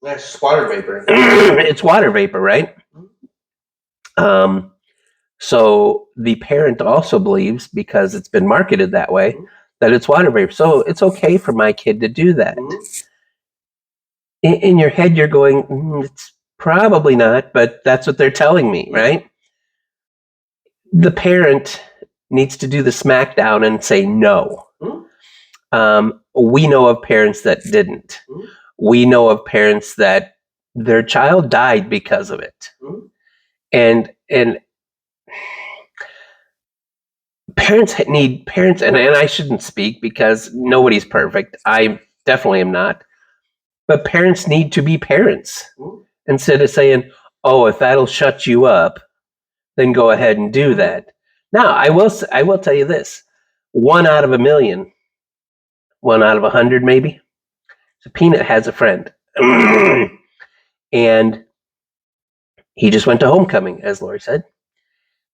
That's water vapor. it's water vapor, right? So the parent also believes, because it's been marketed that way, that it's water vapor. So it's okay for my kid to do that. In your head, you're going, it's probably not, but that's what they're telling me, right? The parent needs to do the smackdown and say no. We know of parents that didn't. We know of parents that their child died because of it. And parents, and I shouldn't speak because nobody's perfect. I definitely am not. But parents need to be parents. Instead of saying, "Oh, if that'll shut you up, then go ahead and do that." Now, I will tell you this: 1 out of a million, 1 out of 100, maybe. So Peanut has a friend, and he just went to homecoming, as Lori said.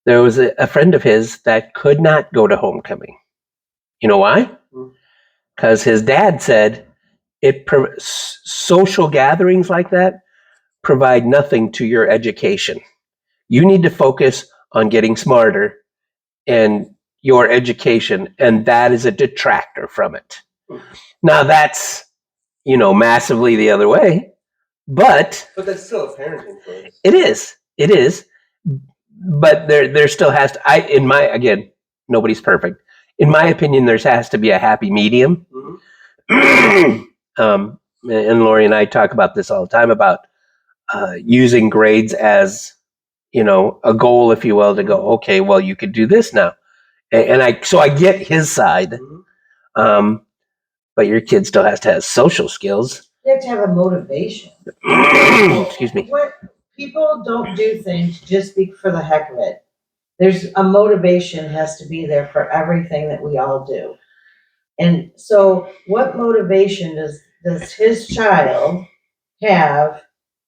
There was a friend of his that could not go to homecoming. You know why? Because his dad said social gatherings like that provide nothing to your education. You need to focus on getting smarter and your education, and that is a detractor from it. Now that's, massively the other way, but that's still a parenting choice. It is, but there still has to. Again, nobody's perfect. In my opinion, there has to be a happy medium. And Lori and I talk about this all the time about using grades as, a goal, if you will, to go, okay, well, you could do this now. And I get his side. But your kid still has to have social skills. You have to have a motivation. Excuse me. People don't do things just for the heck of it. There's a motivation has to be there for everything that we all do. And so what motivation does his child have?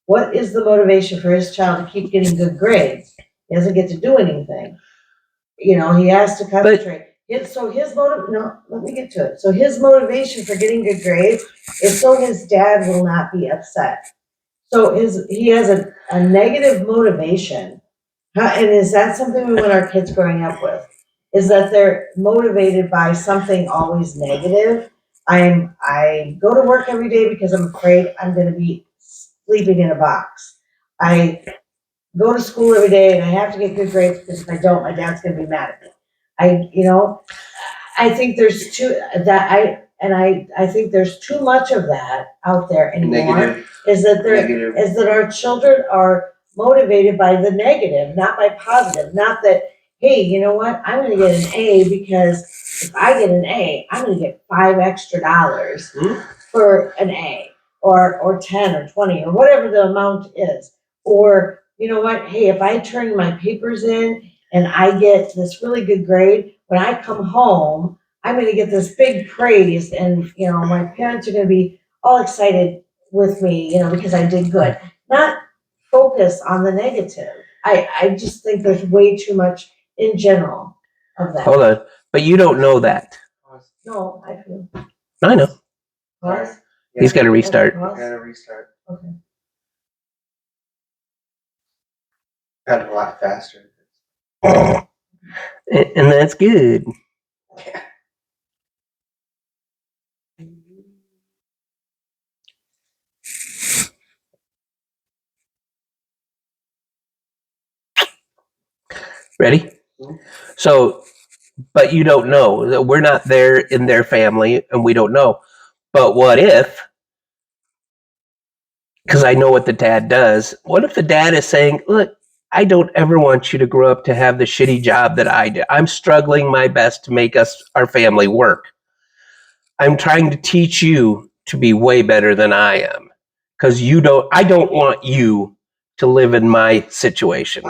What is the motivation for his child to keep getting good grades? He doesn't get to do anything. He has to concentrate. Let me get to it. So his motivation for getting good grades is so his dad will not be upset. So he has a negative motivation. And is that something we want our kids growing up with? Is that they're motivated by something always negative? I go to work every day because I'm afraid I'm going to be sleeping in a box. I go to school every day and I have to get good grades because if I don't, my dad's going to be mad at me. I think there's I think there's too much of that out there anymore. Negative. Is that our children are motivated by the negative, not by positive. Not that hey, you know what? I'm gonna get an A because if I get an A, I'm gonna get $5 extra Hmm? for an A, or 10 or 20 or whatever the amount is. Or, you know what? Hey, if I turn my papers in and I get this really good grade, when I come home, I'm gonna get this big praise, and, my parents are gonna be all excited with me, because I did good. Not focus on the negative. I just think there's way too much in general of that. Hold on. But you don't know that. No, I feel. I know. Pause. He's got to restart. Pause. Gotta restart. Okay. Got a lot faster. And that's good. Ready? So, but you don't know. We're not there in their family, and we don't know. But what if, because I know what the dad does, what if the dad is saying, look, I don't ever want you to grow up to have the shitty job that I did. I'm struggling my best to make our family work. I'm trying to teach you to be way better than I am. Because I don't want you to live in my situation.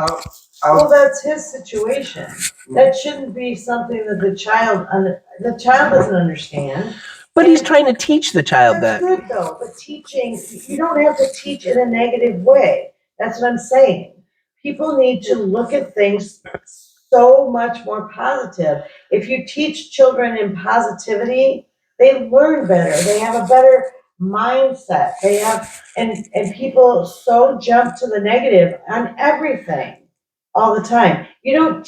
Well, that's his situation. That shouldn't be something that the child doesn't understand. But he's trying to teach the child That's that. good though, but teaching, you don't have to teach in a negative way. That's what I'm saying. People need to look at things so much more positive. If you teach children in positivity, they learn better. They have a better mindset. And people so jump to the negative on everything all the time. You don't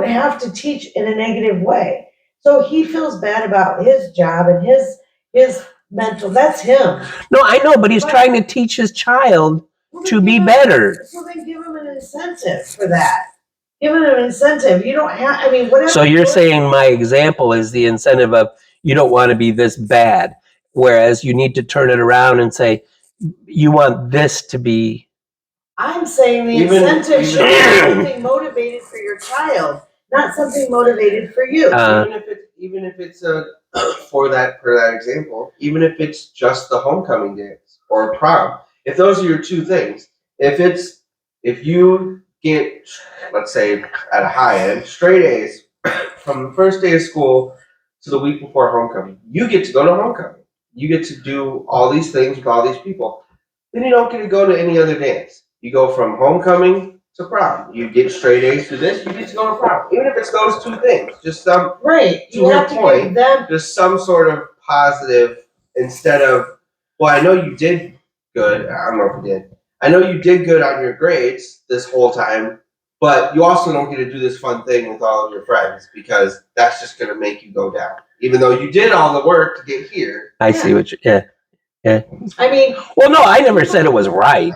have to teach in a negative way. So he feels bad about his job and his mental, that's him. No, I know, but he's trying to teach his child to be better. So then give him an incentive for that. Give him an incentive. You don't have, whatever. So you're saying my example is the incentive of you don't want to be this bad, whereas you need to turn it around and say you want this to be. I'm saying the incentive should be something motivated for your child, not something motivated for you. Even if it's for that example, even if it's just the homecoming dance or prom, if those are your two things, if you get, let's say at a high end, straight A's from the first day of school to the week before homecoming, you get to go to homecoming. You get to do all these things with all these people. Then you don't get to go to any other dance. You go from homecoming to prom. You get straight A's to this, you get to go to prom. Even if it's those two things, just some Right. to her point, just some sort of positive instead of, well, I know you did good. I don't know if you did. I know you did good on your grades this whole time, but you also don't get to do this fun thing with all of your friends because that's just going to make you go down. Even though you did all the work to get here. I see what you, yeah. Well, no, I never said it was right.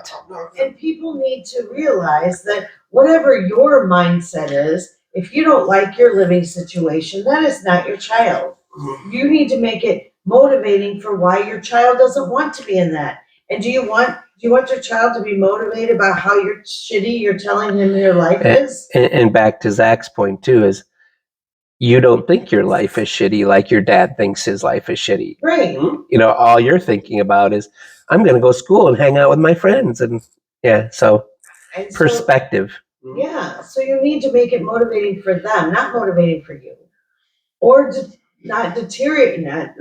And people need to realize that whatever your mindset is, if you don't like your living situation, that is not your child. Mhm. You need to make it motivating for why your child doesn't want to be in that. And do you want your child to be motivated by how you're telling him your life is? And back to Zach's point too is you don't think your life is shitty like your dad thinks his life is shitty. Right. All you're thinking about is I'm going to go to school and hang out with my friends. And so perspective. Yeah, so you need to make it motivating for them, not motivating for you. Or not deteriorate, not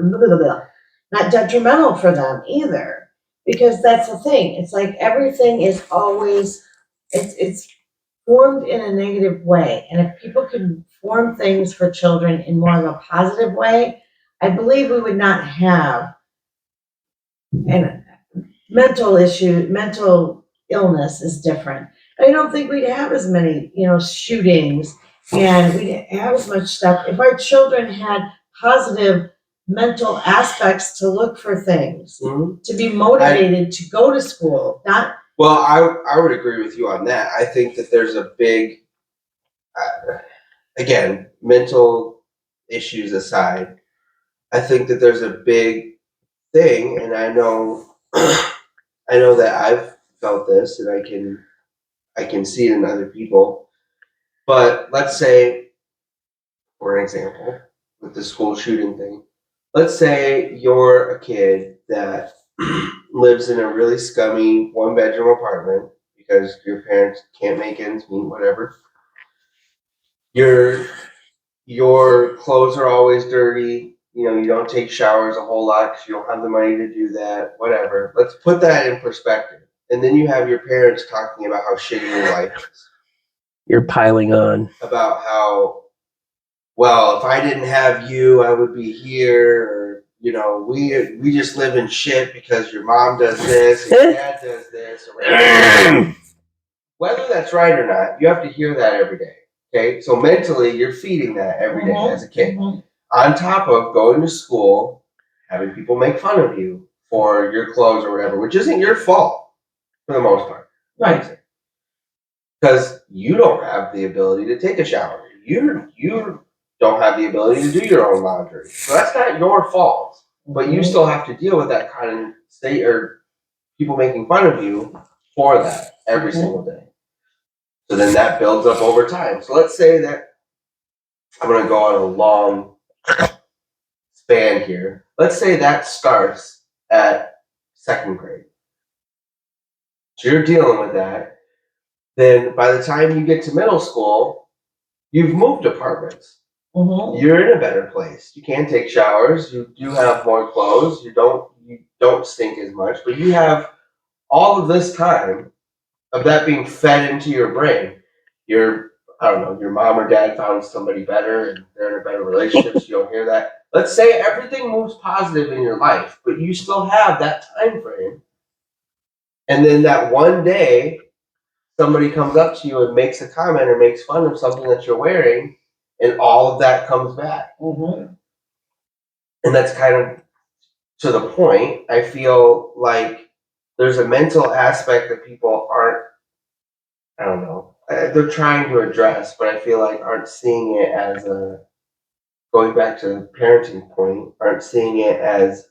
detrimental for them either. Because that's the thing. It's like everything is always, it's formed in a negative way. And if people can form things for children in more of a positive way, I believe we would not have mental illness is different. I don't think we'd have as many, shootings, and we'd have as much stuff if our children had positive mental aspects to look for things, to be motivated to go to school, not. Well, I would agree with you on that. I think that there's a big, again, mental issues aside, I think that there's a big thing, and I know that I've felt this, and I can see it in other people. But let's say, for an example, with the school shooting thing, let's say you're a kid that lives in a really scummy 1-bedroom apartment because your parents can't make ends meet, whatever. Your clothes are always dirty. You don't take showers a whole lot because you don't have the money to do that, whatever. Let's put that in perspective. And then you have your parents talking about how shitty your life is. You're piling on. About how, well, if I didn't have you, I would be here. Or, we just live in shit because your mom does this and your dad does this. Or whether that's right or not, you have to hear that every day. Okay, so mentally, you're feeding that every day as a kid. On top of going to school, having people make fun of you for your clothes or whatever, which isn't your fault for the most part. Right. Because you don't have the ability to take a shower. You don't have the ability to do your own laundry. So that's not your fault. But you still have to deal with that kind of state or people making fun of you for that every single day. So then that builds up over time. So let's say that I'm going to go on a long span here. Let's say that starts at 2nd grade. So you're dealing with that. Then by the time you get to middle school, you've moved apartments. You're in a better place. You can take showers. You do have more clothes. You don't stink as much. But you have all of this time of that being fed into your brain. Your mom or dad found somebody better and they're in a better relationship, so you don't hear that. Let's say everything moves positive in your life, but you still have that time frame. And then that one day, somebody comes up to you and makes a comment or makes fun of something that you're wearing, and all of that comes back. And that's kind of to the point. I feel like there's a mental aspect that people aren't, I don't know, they're trying to address, but I feel like aren't seeing it as going back to the parenting point, aren't seeing it as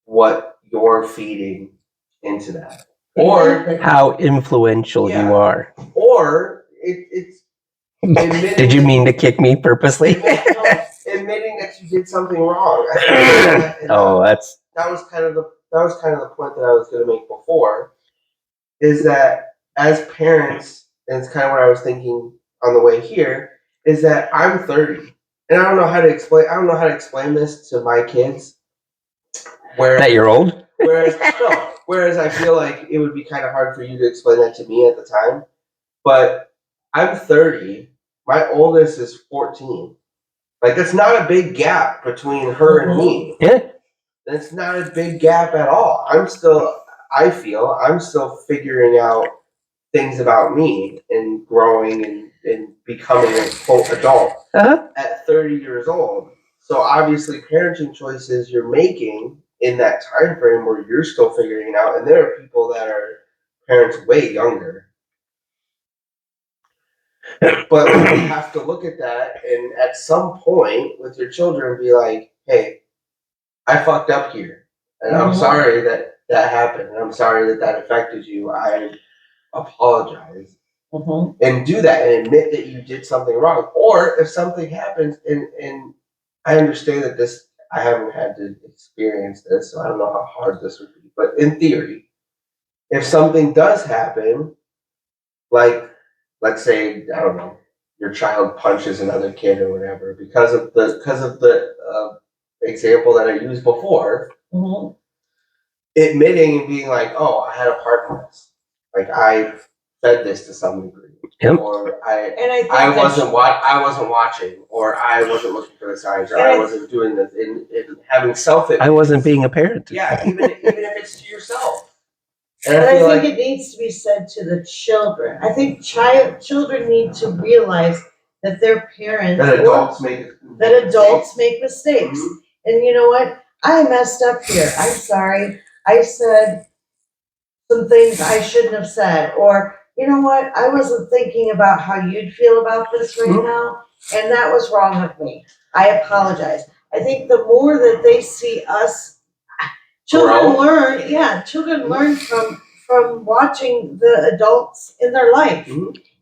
what you're feeding into that. Or How influential Yeah. you are. Or it's admitting Did you mean to kick me purposely? admitting that you did something wrong. Oh, that's that was kind of the point that I was going to make before, is that as parents, and it's kind of what I was thinking on the way here, is that I'm 30, and I don't know how to explain this to my kids. that you're old. Whereas I feel like it would be kind of hard for you to explain that to me at the time. But I'm 30. My oldest is 14. Like, that's not a big gap between her and me. Yeah. That's not a big gap at all. I feel I'm still figuring out things about me and growing and becoming a quote adult at 30 years old. So obviously parenting choices you're making in that time frame where you're still figuring it out, and there are people that are parents way younger. But you have to look at that and at some point with your children be like, hey, I fucked up here. And I'm sorry that happened. And I'm sorry that affected you. I apologize. And do that and admit that you did something wrong. Or if something happens, and I understand that I haven't had to experience this, so I don't know how hard this would be. But in theory, if something does happen, like, let's say, I don't know, your child punches another kid or whatever, because of the example that I used before, admitting and being like, oh, I had a part in this. Like, I fed this to some degree. Yep. Or I wasn't watching, or I wasn't looking for the signs, or I wasn't doing this, and having I wasn't being a parent. Yeah, even if it's to yourself. And But I feel I think like it needs to be said to the children. I think children need to realize that their parents that adults make mistakes. And you know what? I messed up here. I'm sorry. I said some things I shouldn't have said. Or, you know what? I wasn't thinking about how you'd feel about this right now. And that was wrong of me. I apologize. I think the more that they see us, children learn from watching the adults in their life.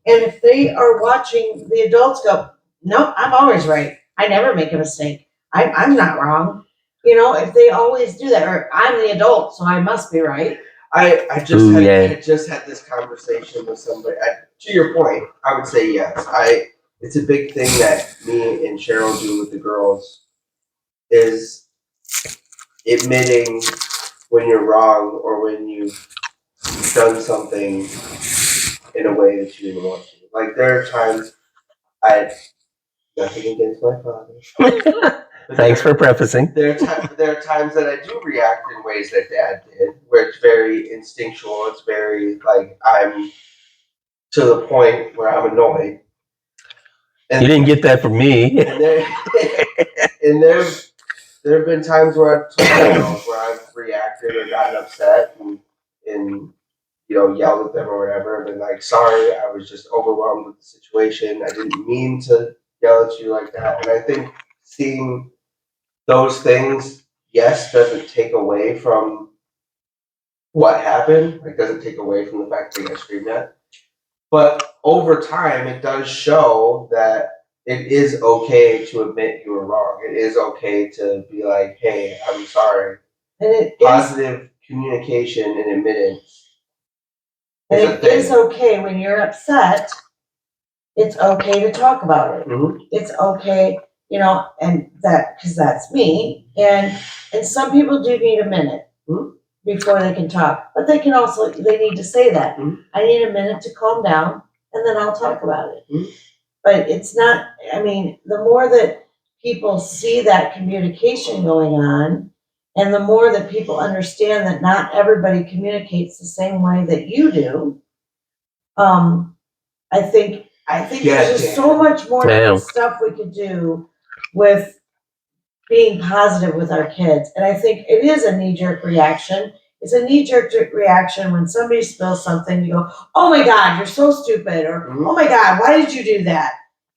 And if they are watching the adults go, nope, I'm always right. I never make a mistake. I'm not wrong. You know, if they always do that, or I'm the adult, so I must be right. I Ooh, yeah. just had this conversation with somebody. To your point, I would say yes. It's a big thing that me and Cheryl do with the girls is admitting when you're wrong or when you've done something in a way that you didn't want to. Like there are times nothing against my father. Thanks for prefacing. There are times that I do react in ways that Dad did, where it's very instinctual. It's very like I'm to the point where I'm annoyed. And You didn't get that from me. and there have been times where I've told girls where I've reacted or gotten upset and you know yelled at them or whatever, and been like, "Sorry, I was just overwhelmed with the situation. I didn't mean to yell at you like that." And I think seeing those things, yes, doesn't take away from what happened. Like, doesn't take away from the fact that I got screamed at. But over time, it does show that it is okay to admit you were wrong. It is okay to be like, "Hey, I'm sorry." And it is, Positive communication and admittance. and is a it is thing. okay when you're upset. It's okay to talk about it. Mhm. It's okay, you know, and that, because that's me. And some people do need a minute Mhm. before they can talk, but they need to say that. Mhm. I need a minute to calm down and then I'll talk about it. Mhm. But it's not, I mean, the more that people see that communication going on, and the more that people understand that not everybody communicates the same way that you do, I think Yeah, there's just yeah. so much more Yeah. stuff we could do with being positive with our kids. And I think it is a knee-jerk reaction. It's a knee-jerk reaction when somebody spills something, you go, "Oh my God, you're so stupid," or Mhm. "Oh my God, why did you do that?"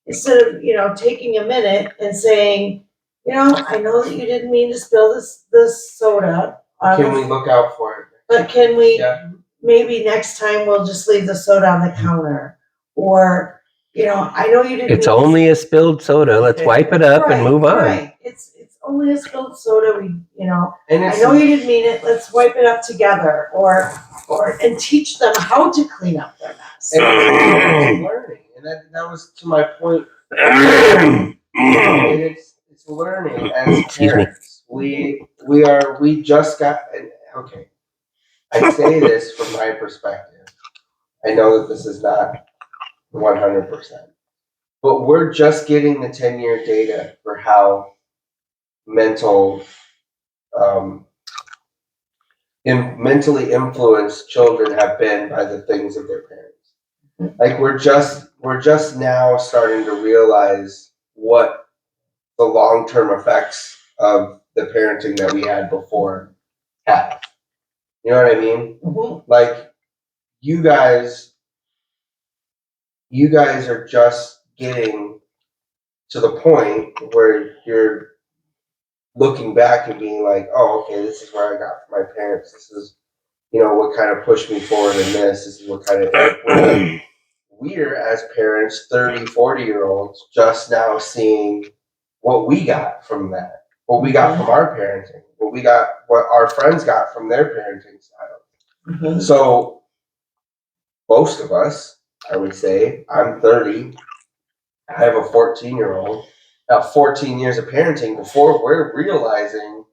Instead of, you know, taking a minute and saying, you know, "I know that you didn't mean to spill this soda on Can we look out for it? but can we, Yeah. maybe next time we'll just leave the soda on the counter?" Or, you know, "I know you didn't It's mean to-" only a spilled soda. Let's wipe it up and move on. Right. It's only a spilled soda. We, you know, And "I it's know you didn't mean it. Let's wipe it up together." Or and teach them how to clean up their mess. and it's learning, and that was to my point. And it's learning as Excuse me. parents. We just got okay. I say this from my perspective. I know that this is not 100%, but we're just getting the 10-year data for how mental, mentally influenced children have been by the things of their parents. Like we're just now starting to realize what the long-term effects of the parenting that we had before have. You know what I mean? Mhm. Like you guys are just getting to the point where you're looking back and being like, "Oh, okay, this is where I got from my parents. This is, you know, what kind of pushed me forward in this. This is what kind of we're as parents, 30, 40-year-olds, just now seeing what we got from that, what we got from our parenting, what our friends got from their parenting style." Mhm. So most of us, I would say, I'm 30, I have a 14-year-old, now 14 years of parenting before we're realizing,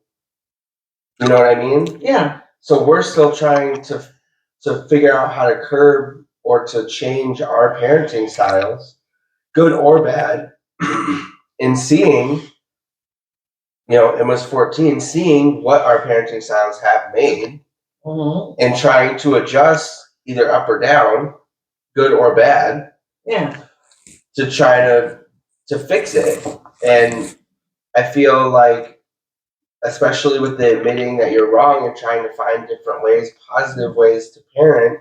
you know what I mean? Yeah. So we're still trying to figure out how to curb or to change our parenting styles, good or bad, in seeing, you know, Emma's 14, seeing what our parenting styles have made Mhm. and trying to adjust either up or down, good or bad, Yeah. to try to fix it. And I feel like, especially with the admitting that you're wrong and trying to find different ways, positive ways to parent,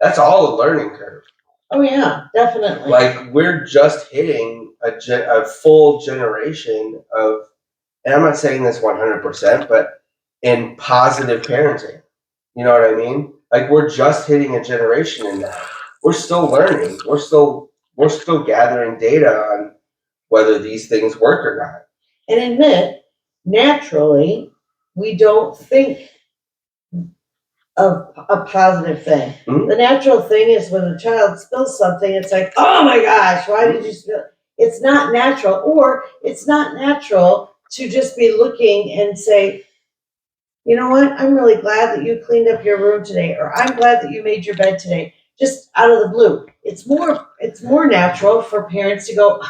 that's all a learning curve. Oh yeah, definitely. Like we're just hitting a full generation of, and I'm not saying this 100%, but in positive parenting. You know what I mean? Like we're just hitting a generation in that. we're still learning. We're still gathering data on whether these things work or not. And admit, naturally, we don't think of a positive thing. Mhm. The natural thing is when a child spills something, it's like, oh my gosh, why did you spill? It's not natural, or it's not natural to just be looking and say, you know what, I'm really glad that you cleaned up your room today, or I'm glad that you made your bed today, just out of the blue. It's more natural for parents to go,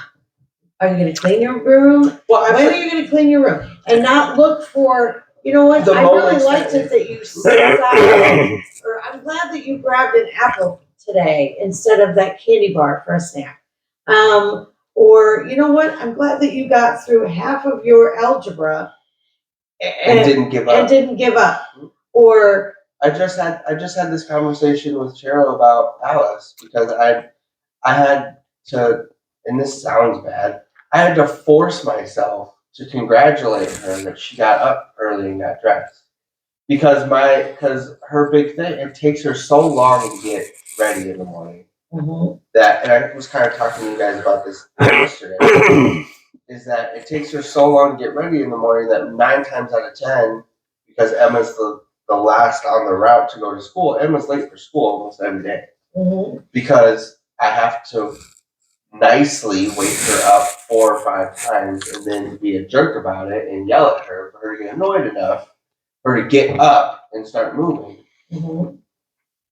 are you gonna clean your room? Well, When are you gonna clean your room? And not look for, you know what, The I really moments liked that- it that you sat down, or I'm glad that you grabbed an apple today instead of that candy bar for a snack. Or, you know what, I'm glad that you got through half of your algebra and didn't give and up. didn't give up. Or, I just had this conversation with Cheryl about Alice because I had to, and this sounds bad, I had to force myself to congratulate her that she got up early and got dressed. Because her big thing, it takes her so long to get ready in the morning that, and I was kind of talking to you guys about this yesterday, is that it takes her so long to get ready in the morning that 9 times out of 10, because Emma's the last on the route to go to school, Emma's late for school almost every day. Because I have to nicely wake her up 4 or 5 times and then be a jerk about it and yell at her for her to get annoyed enough for her to get up and start moving.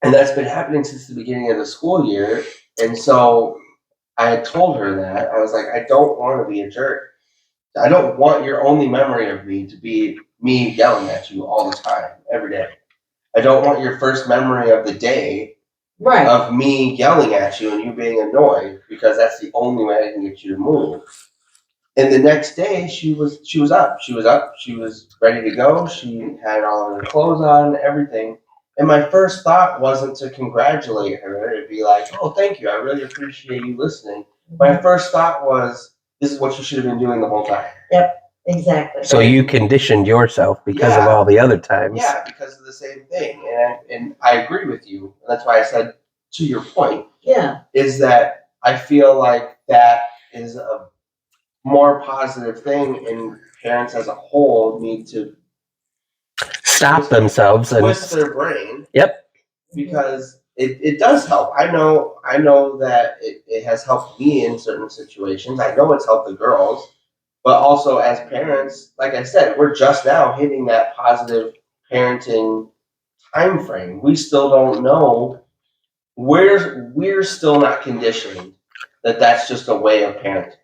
And that's been happening since the beginning of the school year. And so I had told her that. I was like, I don't want to be a jerk. I don't want your only memory of me to be me yelling at you all the time, every day. I don't want your first memory of the day right, of me yelling at you and you being annoyed, because that's the only way I can get you to move. And the next day she was up. She was ready to go. She had all of her clothes on, everything. And my first thought wasn't to congratulate her and be like, oh, thank you, I really appreciate you listening. My first thought was, this is what you should have been doing the whole time. exactly. So you conditioned yourself because of Yeah. all the other times. Yeah, because of the same thing. And I agree with you. And that's why I said, to your point, Yeah, is that I feel like that is a more positive thing, and parents as a whole need to Stop themselves and twist their brain. Yep. Because it does help. I know that it has helped me in certain situations. I know it's helped the girls. But also as parents, like I said, we're just now hitting that positive parenting time frame. We still don't know. We're still not conditioned that that's just a way of parenting.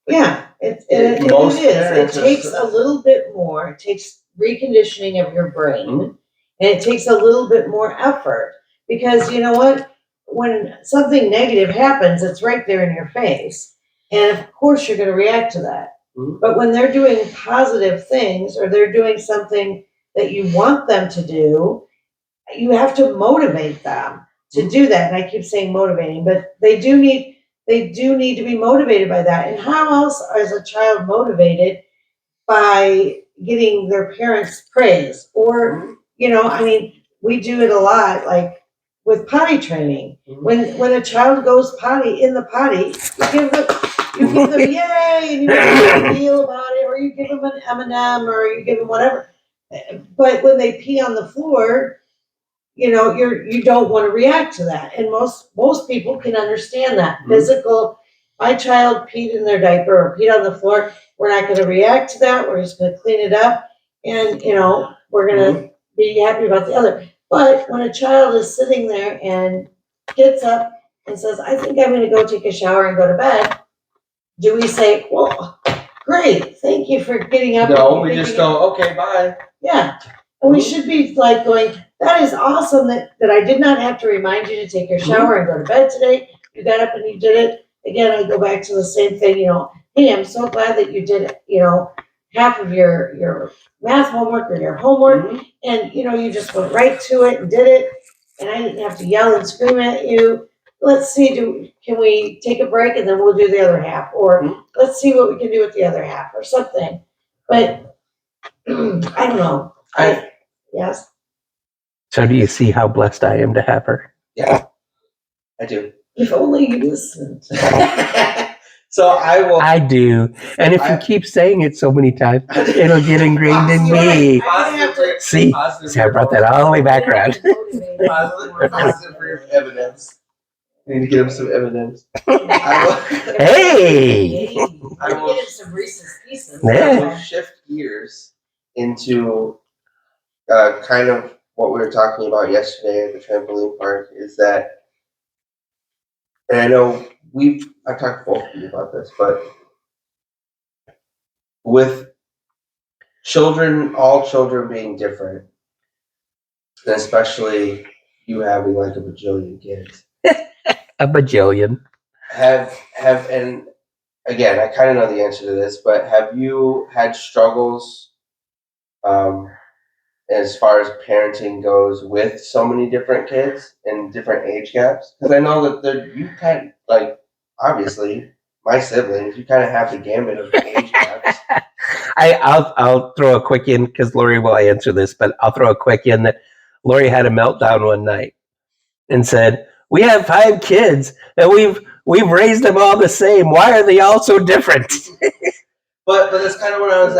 Yeah, it Most is. It parents are takes still- a little bit more. It takes reconditioning of your brain, Mhm. and it takes a little bit more effort, because you know what? When something negative happens, it's right there in your face, and of course you're going to react to that. Mhm. But when they're doing positive things, or they're doing something that you want them to do, you have to motivate them to do that. And I keep saying motivating, but they do need to be motivated by that. And how else is a child motivated? By getting their parents' praise, or I mean, we do it a lot, like with potty training. When a child goes potty in the potty, you give them yay, and you make them feel about it, or you give them an M&M, or you give them whatever. But when they pee on the floor, you don't want to react to that. And most people can understand that. Physical, my child peed in their diaper or peed on the floor, we're not going to react to that. We're just going to clean it up, and we're going to be happy about the other. But when a child is sitting there and gets up and says, I think I'm going to go take a shower and go to bed, do we say, well, great, thank you for getting up? No, we just go, okay, bye. Yeah. And we should be like going, that is awesome that I did not have to remind you to take your shower and go to bed today. You got up and you did it. Again, I go back to the same thing, hey, I'm so glad that you did it, half of your math homework or your homework, and you just went right to it and did it, and I didn't have to yell and scream at you. Let's see, can we take a break and then we'll do the other half, or let's see what we can do with the other half, or something. But I don't know. Yes. So do you see how blessed I am to have her? Yeah, I do. If only you listened. So I will. I do. And if you I- keep saying it so many times, it'll get ingrained in me. See, I brought that all the way back around. Positive evidence. I need to get him some evidence. I Hey! I will- Get him some Reese's Pieces. Yeah. will shift gears into kind of what we were talking about yesterday at the trampoline park. Is that, and I know I've talked to both of you about this, but with all children being different, and especially you having like a bajillion kids, A bajillion. and again, I kind of know the answer to this, but have you had struggles as far as parenting goes with so many different kids and different age gaps? Because I know that you kind of, like, obviously, my siblings, you kind of have the gamut of age gaps. I'll throw a quick in because Lori will answer this, but I'll throw a quick in that Lori had a meltdown one night and said, "We have 5 kids and we've raised them all the same. Why are they all so different?" But that's kind of what I was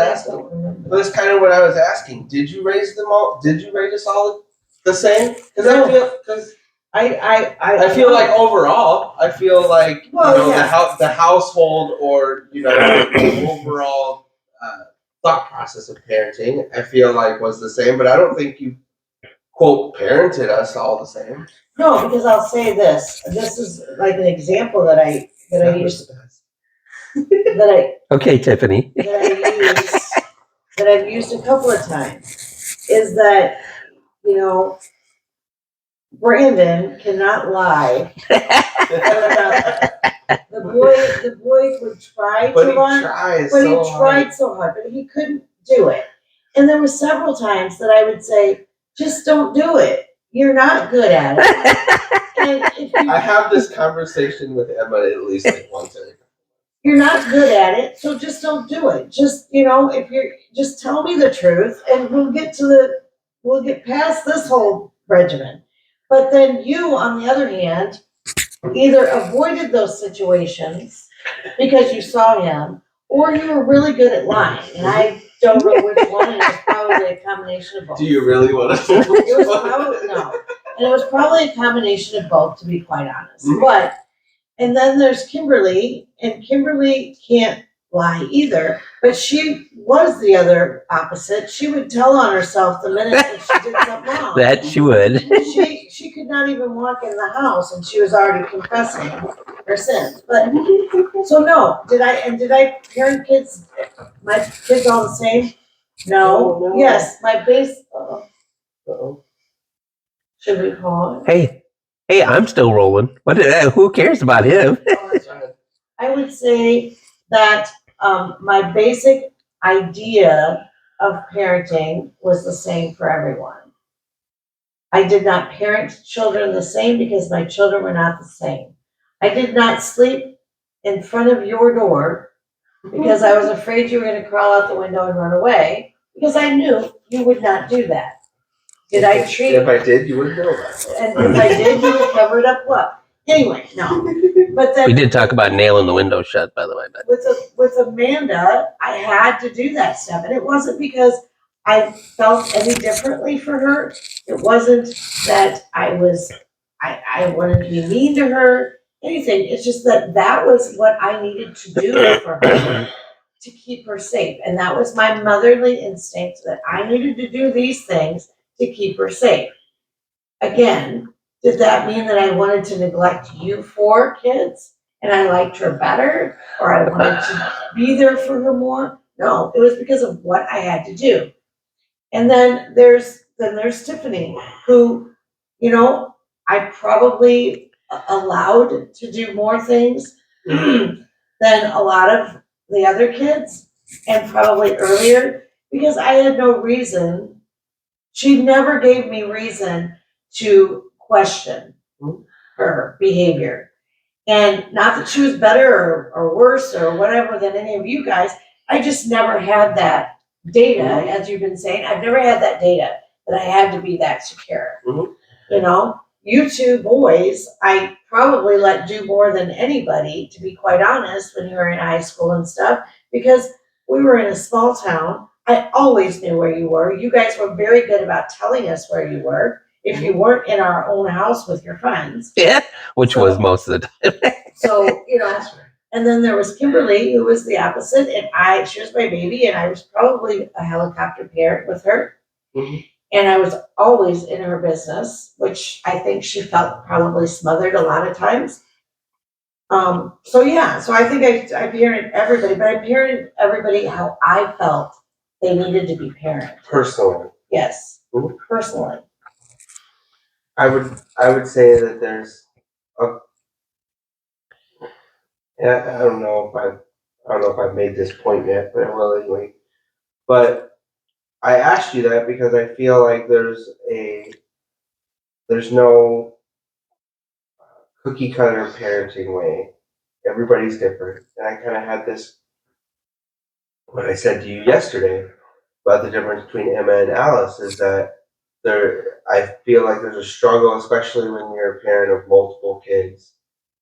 asking. Did you raise them all? Did you raise us all the same? Because I feel like overall, I feel like the household, or the overall thought process of parenting, I feel like was the same. But I don't think you quote parented us all the same. No, because I'll say this. This is like an example that I use Okay, Tiffany. that I've used a couple of times is that, Brandon cannot lie. The boy would try But to he lie, tries but he so tried hard. so hard, but he couldn't do it. And there were several times that I would say, just don't do it. You're not good at it. And if I have this conversation with Emma at least like once a week. you're not good at it, so just don't do it. Just, if you're, just tell me the truth and we'll get past this whole regimen. But then you, on the other hand, either avoided those situations because you saw him, or you were really good at lying. And I don't know which one, and it's probably a combination of both. Do you really want to? It was probably, no. And it was probably a combination of both, to be quite honest. Mhm. And then there's Kimberly, and Kimberly can't lie either, but she was the other opposite. She would tell on herself the minute that she did something wrong. That she would. She could not even walk in the house and she was already confessing her sins. But so no, did I parent kids, my kids all the same? No. No. Yes, my base, Uh-oh. should we call it? Hey, I'm still rolling. Who cares about him? I would say that my basic idea of parenting was the same for everyone. I did not parent children the same because my children were not the same. I did not sleep in front of your door because I was afraid you were going to crawl out the window and run away, because I knew you would not do that. Did I treat? If I did, you wouldn't know about it. And if I did, you would cover it up well. Anyway, no. But then We did talk about nailing the window shut, by the way. But with Amanda, I had to do that stuff, and it wasn't because I felt any differently for her. It wasn't that I wanted to be mean to her, anything. It's just that was what I needed to do for her to keep her safe, and that was my motherly instinct that I needed to do these things to keep her safe. Again, did that mean that I wanted to neglect you 4 kids and I liked her better, or I wanted to be there for her more? No, it was because of what I had to do. And then there's Tiffany, who, I probably allowed to do more things than a lot of the other kids, and probably earlier, because I had no reason. She never gave me reason to question her behavior. And not that she was better or worse or whatever than any of you guys. I just never had that data, as you've been saying. I've never had that data that I had to be that secure. Mhm. you two boys, I probably let do more than anybody, to be quite honest, when you were in high school and stuff, because we were in a small town. I always knew where you were. You guys were very good about telling us where you were if you weren't in our own house with your friends. Yeah, which So- was most of the time. So, and then there was Kimberly, who was the opposite, and she was my baby, and I was probably a helicopter parent with her. Mhm. And I was always in her business, which I think she felt probably smothered a lot of times. So I think I parented everybody, but I parented everybody how I felt they needed to be parented. Personally, Yes, Mhm. personally. I would say that there's I don't know if I've made this point yet, but I will anyway. But I asked you that because I feel like there's no cookie cutter parenting way. Everybody's different. And I kind of had this, what I said to you yesterday about the difference between Emma and Alice is that I feel like there's a struggle, especially when you're a parent of multiple kids.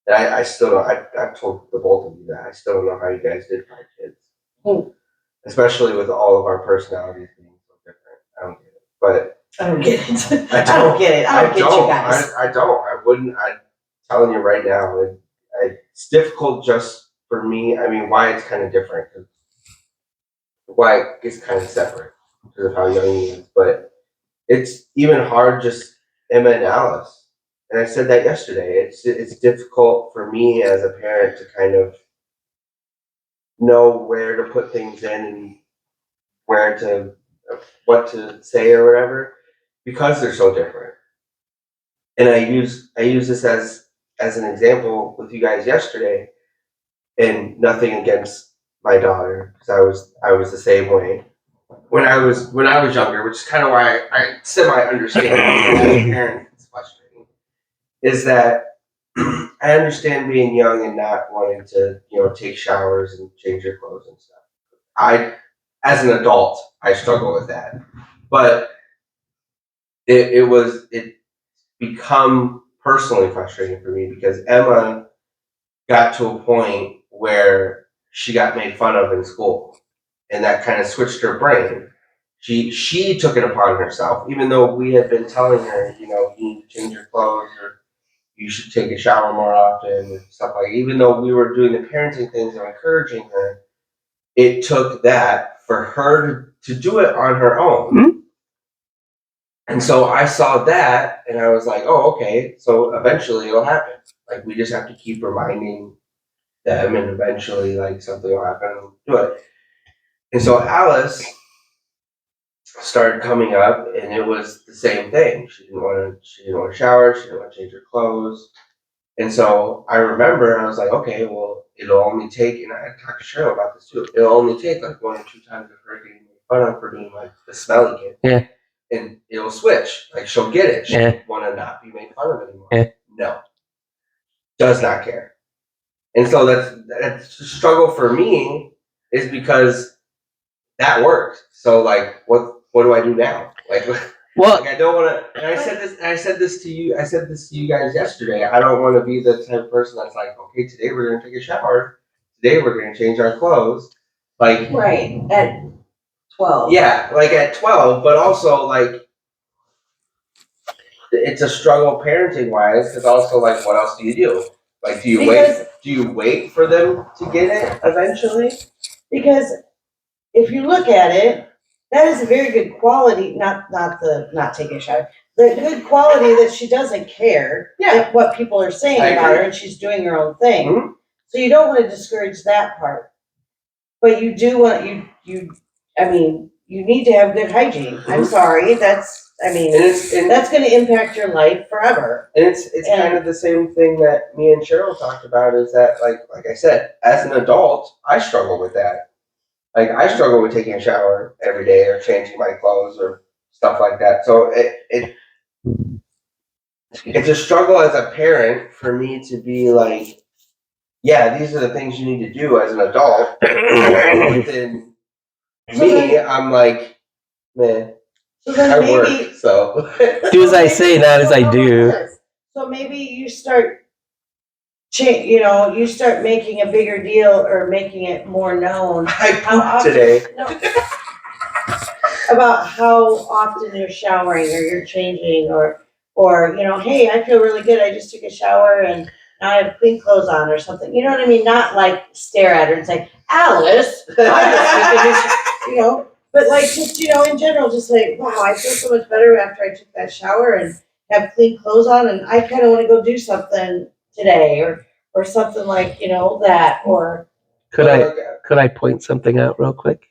And I still don't, I've told the both of you that. I still don't know how you guys did 5 kids. Hmm. Especially with all of our personalities being so different. I don't get it. But I don't get it. I I don't get it. I don't get you guys. I don't. I wouldn't. I'm telling you right now, it's difficult just for me. I mean, why it's kind of different. Why it's kind of separate because of how young he is. But it's even hard just Emma and Alice. And I said that yesterday. It's difficult for me as a parent to kind of know where to put things in and what to say or whatever because they're so different. And I use this as an example with you guys yesterday, and nothing against my daughter because I was the same way when I was younger, which is kind of why I semi understand as a parent it's frustrating. Is that I understand being young and not wanting to take showers and change your clothes and stuff. As an adult I struggle with that, but it become personally frustrating for me because Emma got to a point where she got made fun of in school, and that kind of switched her brain. She took it upon herself, even though we had been telling her, you need to change your clothes or you should take a shower more often and stuff like. Even though we were doing the parenting things and encouraging her, it took that for her to do it on her own. Mm-hmm. And so I saw that and I was like, oh, okay, so eventually it'll happen. Like, we just have to keep reminding them and eventually, like, something will happen and we'll do it. And so Alice started coming up and it was the same thing. She didn't want to shower, she didn't want to change her clothes. And so I remember I was like, okay, well, it'll only take, and I talked to Cheryl about this too, it'll only take like 1 or 2 times of her getting made fun of for being like the smelly kid. Yeah. And it'll switch. Like, she'll get it. She'll Yeah. want to not be made fun of anymore. Yeah. No. Does not care. And so that's the struggle for me is because that worked. So like, what do I do now? Like, Well, I don't want to. And I said this to you guys yesterday. I don't want to be the type of person that's like, okay, today we're gonna take a shower. Today we're gonna change our clothes. Like, Right, at 12. yeah, like at 12, but also like it's a struggle parenting wise because also like what else do you do? Like, do you wait for them to get it eventually? Because if you look at it, that is a very good quality, not taking a shower. The good quality that she doesn't care what people are saying I about agree. her and she's doing her own thing. Mhm. So you don't want to discourage that part. But you do want, you need to have good hygiene. I'm Mhm. sorry, And that's gonna impact your life forever. And it's kind of the same thing that me and Cheryl talked about is that like I said, as an adult, I struggle with that. Like, I struggle with taking a shower every day or changing my clothes or stuff like that. So it's a struggle as a parent for me to be like, yeah, these are the things you need to do as an adult. Within me, I'm like, man, So then I maybe work, so do as I say, not as I do. So maybe you start you start making a bigger deal or making it more known. I How pooped often- today. No. About how often you're showering or you're changing or, hey, I feel really good. I just took a shower and now I have clean clothes on or something. You know what I mean? Not like stare at her and say, Alice, I just took a but like just, in general, just like, wow, I feel so much better after I took that shower and have clean clothes on and I kind of want to go do something today or something like, that or. Could I point something out real quick?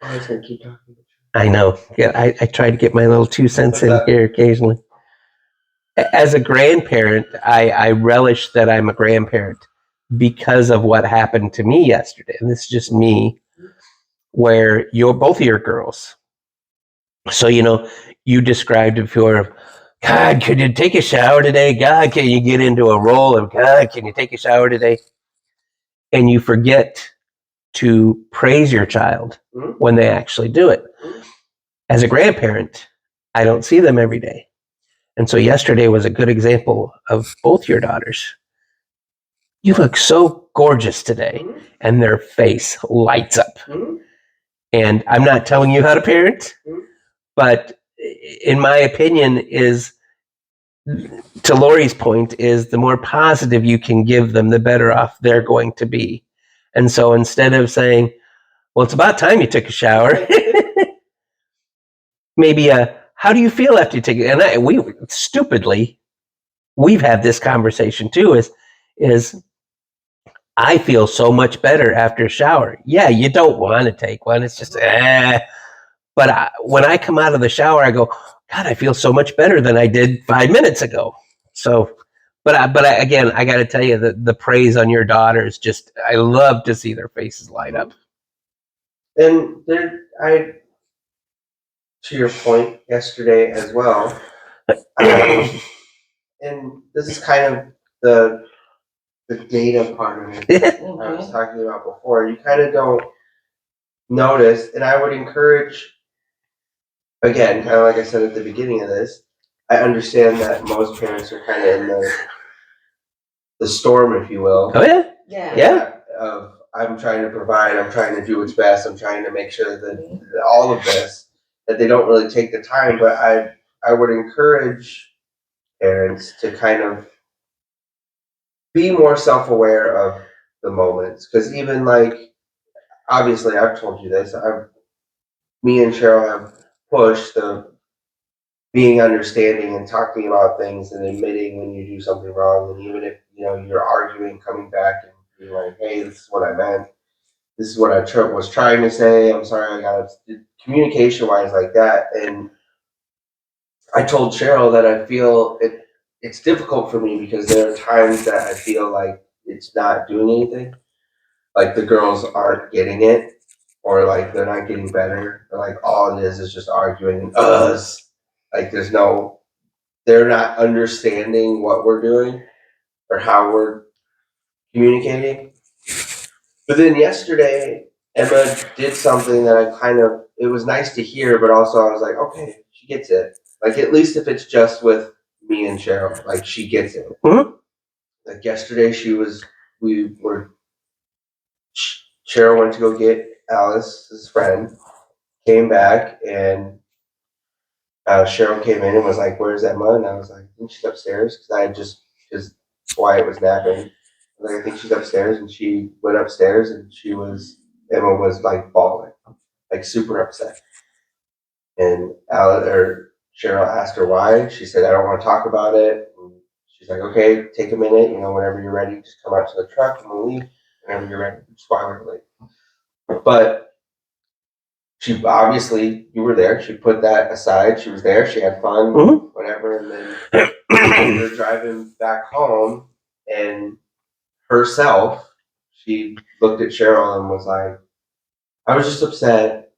I was gonna keep talking. I know. Yeah, I try to get my little 2 cents in What's that? here occasionally. As a grandparent, I relish that I'm a grandparent because of what happened to me yesterday. And this is just me, where both of your girls. So, you described it before, God, could you take a shower today? God, can you get into a role of, God, can you take a shower today? And you forget to praise your child when they actually do it. As a grandparent, I don't see them every day. And so yesterday was a good example of both your daughters. You look so gorgeous today. And their face lights up. And I'm not telling you how to parent, but in my opinion is, to Lori's point, is the more positive you can give them, the better off they're going to be. And so instead of saying, well, it's about time you took a shower, maybe how do you feel after you take it? And we've had this conversation too, is I feel so much better after a shower. Yeah, you don't want to take one. It's just, But when I come out of the shower, I go, God, I feel so much better than I did 5 minutes ago. So, again, I got to tell you that the praise on your daughters, I love to see their faces light up. And to your point yesterday as well, and this is kind of the data part of it I was talking about before. You kind of don't notice, and I would encourage, again, kind of like I said at the beginning of this, I understand that most parents are kind of in the storm, if you will. Oh, yeah. Yeah. Of I'm trying to provide, I'm trying to do what's best, I'm trying to make sure that all of this, that they don't really take the time. But I would encourage parents to kind of be more self-aware of the moments. Because even like, obviously I've told you this, me and Cheryl have pushed the being understanding and talking about things and admitting when you do something wrong. And even if, you're arguing, coming back and being like, hey, this is what I meant. This is what I was trying to say. I'm sorry, I got it. Communication wise like that. And I told Cheryl that I feel it's difficult for me because there are times that I feel like it's not doing anything. Like the girls aren't getting it, or like they're not getting better. Or like all it is just arguing and us. Like they're not understanding what we're doing or how we're communicating. But then yesterday, Emma did something that it was nice to hear, but also I was like, okay, she gets it. Like, at least if it's just with me and Cheryl, like, she gets it. Mm-hmm. Like, yesterday, Cheryl went to go get Alice's friend, came back, and Cheryl came in and was like, where's Emma? And I was like, I think she's upstairs, because Wyatt was napping. I think she's upstairs, and she went upstairs, and Emma was like bawling, like super upset. And Cheryl asked her why. She said, I don't want to talk about it. And she's like, okay, take a minute, whenever you're ready, just come out to the truck and we'll leave whenever you're ready. That's why we're late. But she obviously, you were there. She put that aside. She was there. She had fun, whatever. And then we were driving back home, and herself, she looked at Cheryl and was like, I was just upset,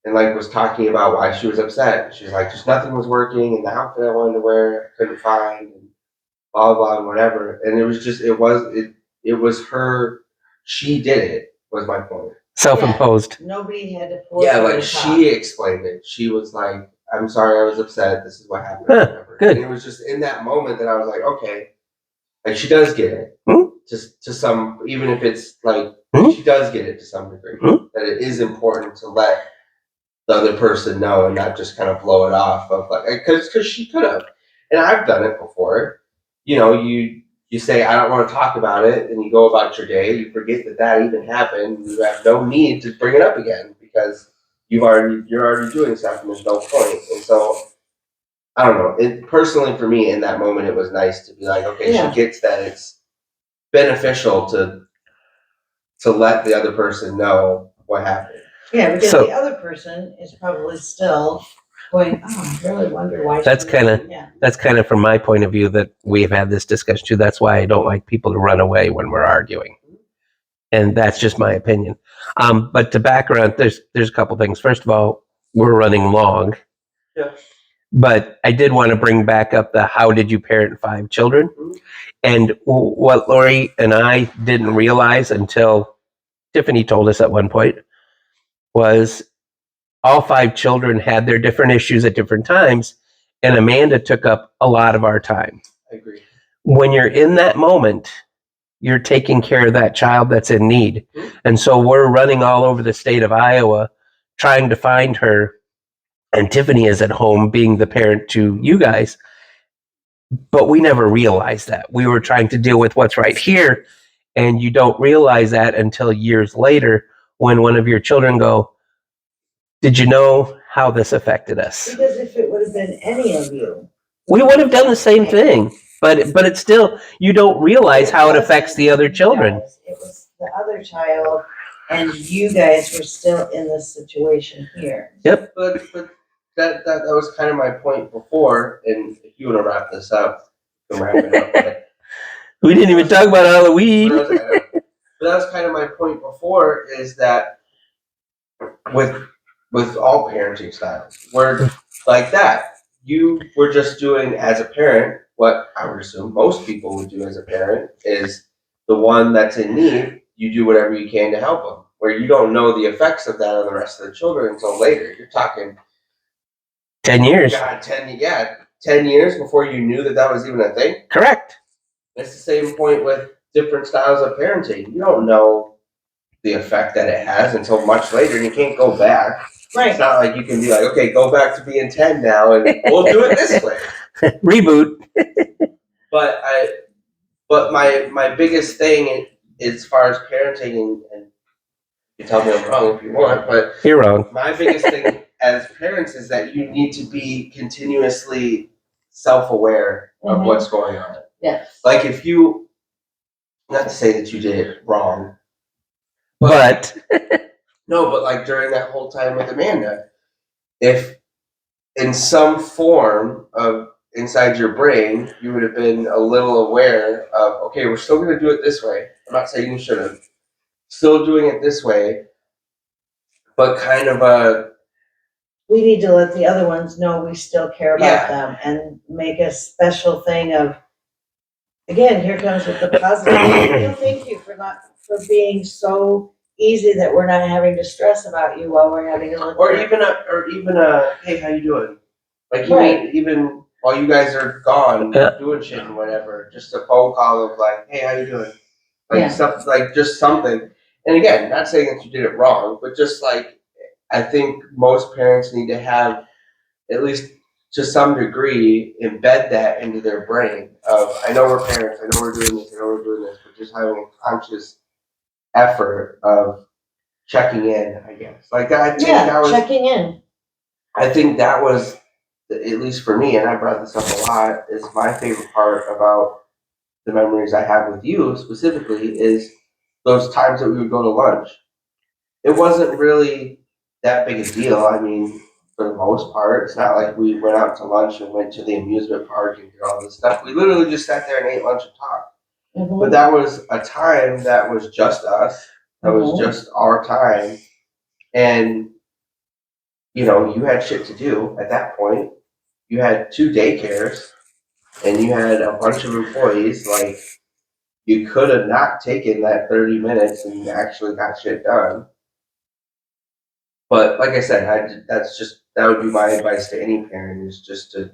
and like was talking about why she was upset. She's like, just nothing was working, and the outfit I wanted to wear, I couldn't find, and blah, blah, and whatever. And it was just, it was her, she did it, was my point. Self-imposed. Nobody had to force Yeah, her like to talk. she explained it. She was like, I'm sorry, I was upset. This is what happened. Huh, Whatever. good. And it was just in that moment that I was like, okay, like she does get it. Just to some, even if it's like she does get it to some degree. That it is important to let the other person know and not just kind of blow it off of like because she could have, and I've done it before. You know, you say I don't want to talk about it, and you go about your day. You forget that even happened. You have no need to bring it up again because you're already doing something. There's no point, and so I don't know. It personally for me in that moment, it was nice to be like, okay, Yeah. she gets that it's beneficial to let the other person know what happened. Yeah, because So- the other person is probably still going, oh, I really wonder why. That's she kinda- didn't-" Yeah. That's kind of from my point of view that we've had this discussion too. That's why I don't like people to run away when we're arguing. And that's just my opinion. But to background, there's a couple things. First of all, we're running long. Yeah. But I did want to bring back up the how did you parent 5 children? Mhm. And what Lori and I didn't realize until Tiffany told us at one point was all 5 children had their different issues at different times, and Amanda took up a lot of our time. I agree. When you're in that moment, you're taking care of that child that's in need. Mhm. And so we're running all over the state of Iowa trying to find her. And Tiffany is at home being the parent to you guys. But we never realized that. We were trying to deal with what's right here. And you don't realize that until years later when one of your children go, did you know how this affected us? Because if it would have been any of you. We would have done the same thing. But it's still, you don't realize how it affects the other children. It was the other child, and you guys were still in this situation here. But that was kind of my point before, and if you want to wrap this up, we can wrap it up. But We didn't even talk about Halloween. But that was kind of my point before, is that with all parenting styles, we're like that. You were just doing as a parent what I would assume most people would do as a parent is the one that's in need. You do whatever you can to help them. Where you don't know the effects of that on the rest of the children until later. You're talking 10 years. God, 10 years before you knew that was even a thing. Correct. It's the same point with different styles of parenting. You don't know the effect that it has until much later, and you can't go back. Right. It's not like you can be like, okay, go back to being 10 now, and we'll do it this way. Reboot. But my biggest thing as far as parenting, and you tell me I'm wrong if you want, but You're wrong. my biggest thing as parents is that you need to be continuously self-aware of Mhm. what's going on. Yes. Like if you, not to say that you did it wrong, But no, but like during that whole time with Amanda, if in some form of inside your brain, you would have been a little aware of, okay, we're still going to do it this way. I'm not saying you shouldn't. Still doing it this way, but kind of We need to let the other ones know we still care about Yeah. them and make a special thing of, again, here comes with the positive. Thank you for being so easy that we're not having to stress about you while we're having a look. or even a, hey, how you doing? Like Right. even while you guys are gone Yeah. doing shit and whatever, just a phone call of like, hey, how you doing? Like Yeah. stuff, like just something. And again, not saying that you did it wrong, but just like I think most parents need to have, at least to some degree, embed that into their brain of, I know we're parents, I know we're doing this, I know we're doing this, but just having a conscious effort of checking in, I guess. Like I think that was, Checking in. I think that was, at least for me, and I brought this up a lot, is my favorite part about the memories I have with you specifically is those times that we would go to lunch. It wasn't really that big a deal. I mean, for the most part, it's not like we went out to lunch and went to the amusement park and did all this stuff. We literally just sat there and ate lunch and talked. Mhm. But that was a time that was just us. That was Mhm. just our time. And, you know, you had shit to do at that point. You had 2 daycares and you had a bunch of employees. Like, you could have not taken that 30 minutes and actually got shit done. But like I said, that's just that would be my advice to any parent, is just to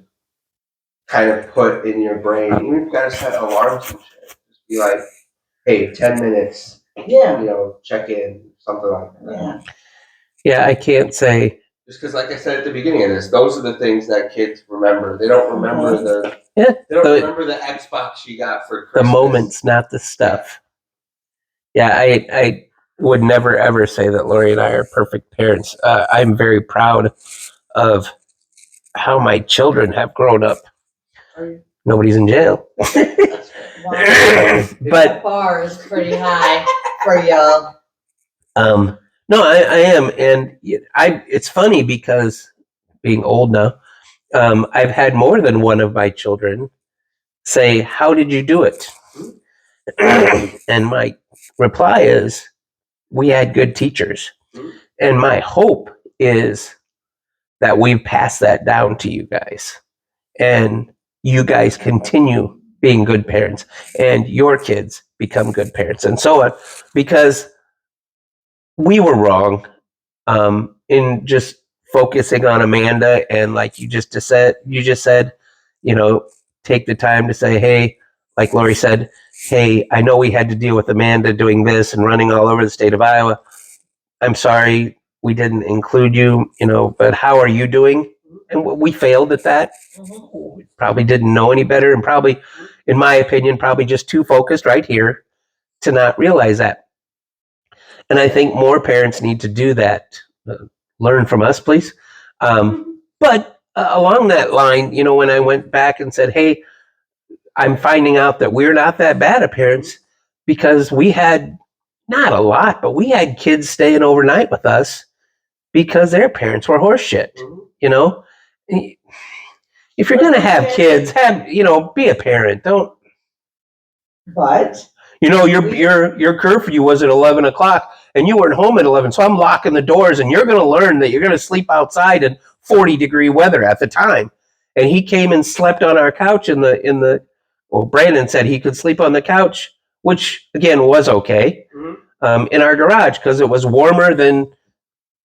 kind of put in your brain, even if you gotta set alarms and shit, just be like, hey, 10 minutes, Yeah, check in, something like that. yeah. Yeah, I can't say. Just because, like I said at the beginning of this, those are the things that kids remember. They don't remember Yeah, they don't the- remember the Xbox you got for the Christmas. moments, not the stuff. Yeah, I would never ever say that Lori and I are perfect parents. I'm very proud of how my children have grown up. Are you? Nobody's in jail. That's right. Wow. But The bar is pretty high for y'all. no, I am, and it's funny because being old now, I've had more than one of my children say, "How did you do it?" And my reply is, "We had good teachers," and my hope is that we've passed that down to you guys, and you guys continue being good parents, and your kids become good parents, and so on, because we were wrong in just focusing on Amanda, and like you just said, take the time to say, hey, like Lori said, hey, I know we had to deal with Amanda doing this and running all over the state of Iowa. I'm sorry we didn't include you, but how are you doing? And we failed at that. We probably didn't know any better, and probably, in my opinion, probably just too focused right here to not realize that. And I think more parents need to do that. Learn from us, please. But along that line, when I went back and said, hey, I'm finding out that we're not that bad at parents, because we had not a lot, but we had kids staying overnight with us because their parents were horseshit. If you're going to have kids, be a parent. Don't. But Your curfew was at 11 o'clock and you weren't home at 11. So I'm locking the doors, and you're going to learn that you're going to sleep outside in 40-degree weather at the time. And he came and slept on our couch well, Brandon said he could sleep on the couch, which again was okay, in our garage, because it was warmer than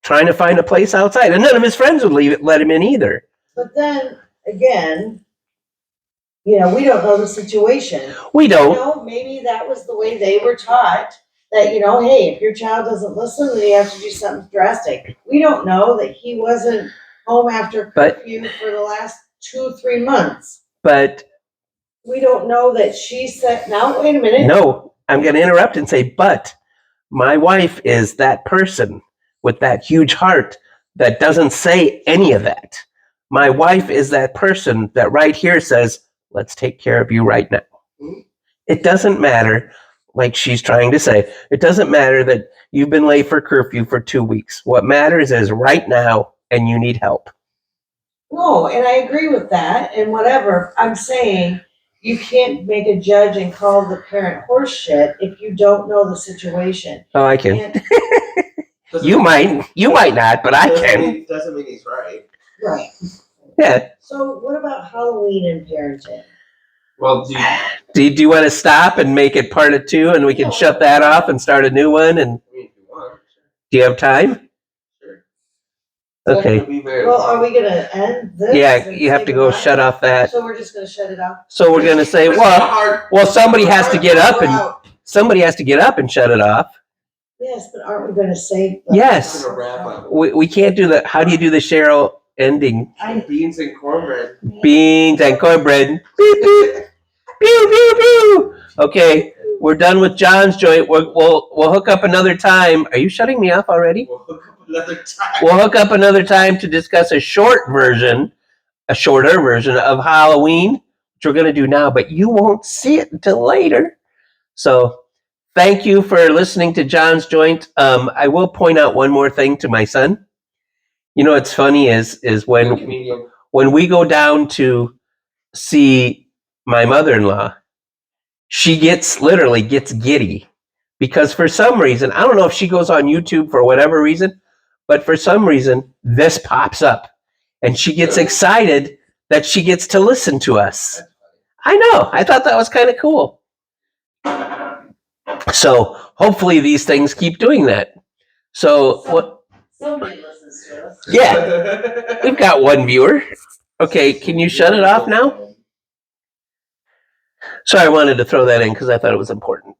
trying to find a place outside. And none of his friends would let him in either. But then again, we don't know the situation. We don't. Maybe that was the way they were taught, that, hey, if your child doesn't listen, then you have to do something drastic. We don't know that he wasn't home after curfew for the last 2-3 months. But we don't know that she said, now, wait a minute. No, I'm going to interrupt and say, but my wife is that person with that huge heart that doesn't say any of that. My wife is that person that right here says, let's take care of you right now. It doesn't matter, like she's trying to say, it doesn't matter that you've been late for curfew for 2 weeks. What matters is right now, and you need help. No, and I agree with that, and whatever. I'm saying you can't make a judge and call the parent horse shit if you don't know the situation. Oh, I can. You might not, but I can. Doesn't mean he's right. Right. Yeah. So what about Halloween and parenting? Well, do you want to stop and make it part of 2, and we can shut that off and start a new one? And if you want, do you have time? sure. Okay. Well, are we gonna end this? Yeah, you have to go shut off that. So we're just gonna shut it off? So we're gonna say, well, somebody has to get up and shut it off. Yes, but aren't we gonna say? Yes. Gonna wrap up. We can't do that. How do you do the Cheryl ending? Beans and cornbread. Beans and cornbread. Beep, beep. Pew, pew, pew. Okay, we're done with John's joint. We'll hook up another time. Are you shutting me off already? We'll hook up another time. We'll hook up another time to discuss a shorter version of Halloween, which we're going to do now, but you won't see it until later. So thank you for listening to John's Joint. I will point out one more thing to my son. What's funny is when we go down to see my mother-in-law, she literally gets giddy, because for some reason, I don't know if she goes on YouTube for whatever reason, but for some reason, this pops up and she gets excited that she gets to listen to us. I know. I thought that was kind of cool. So hopefully these things keep doing that. So what? Somebody listens. listens to us. Yeah. We've got one viewer. Okay, can you shut it off now? Sorry, I wanted to throw that in because I thought it was important.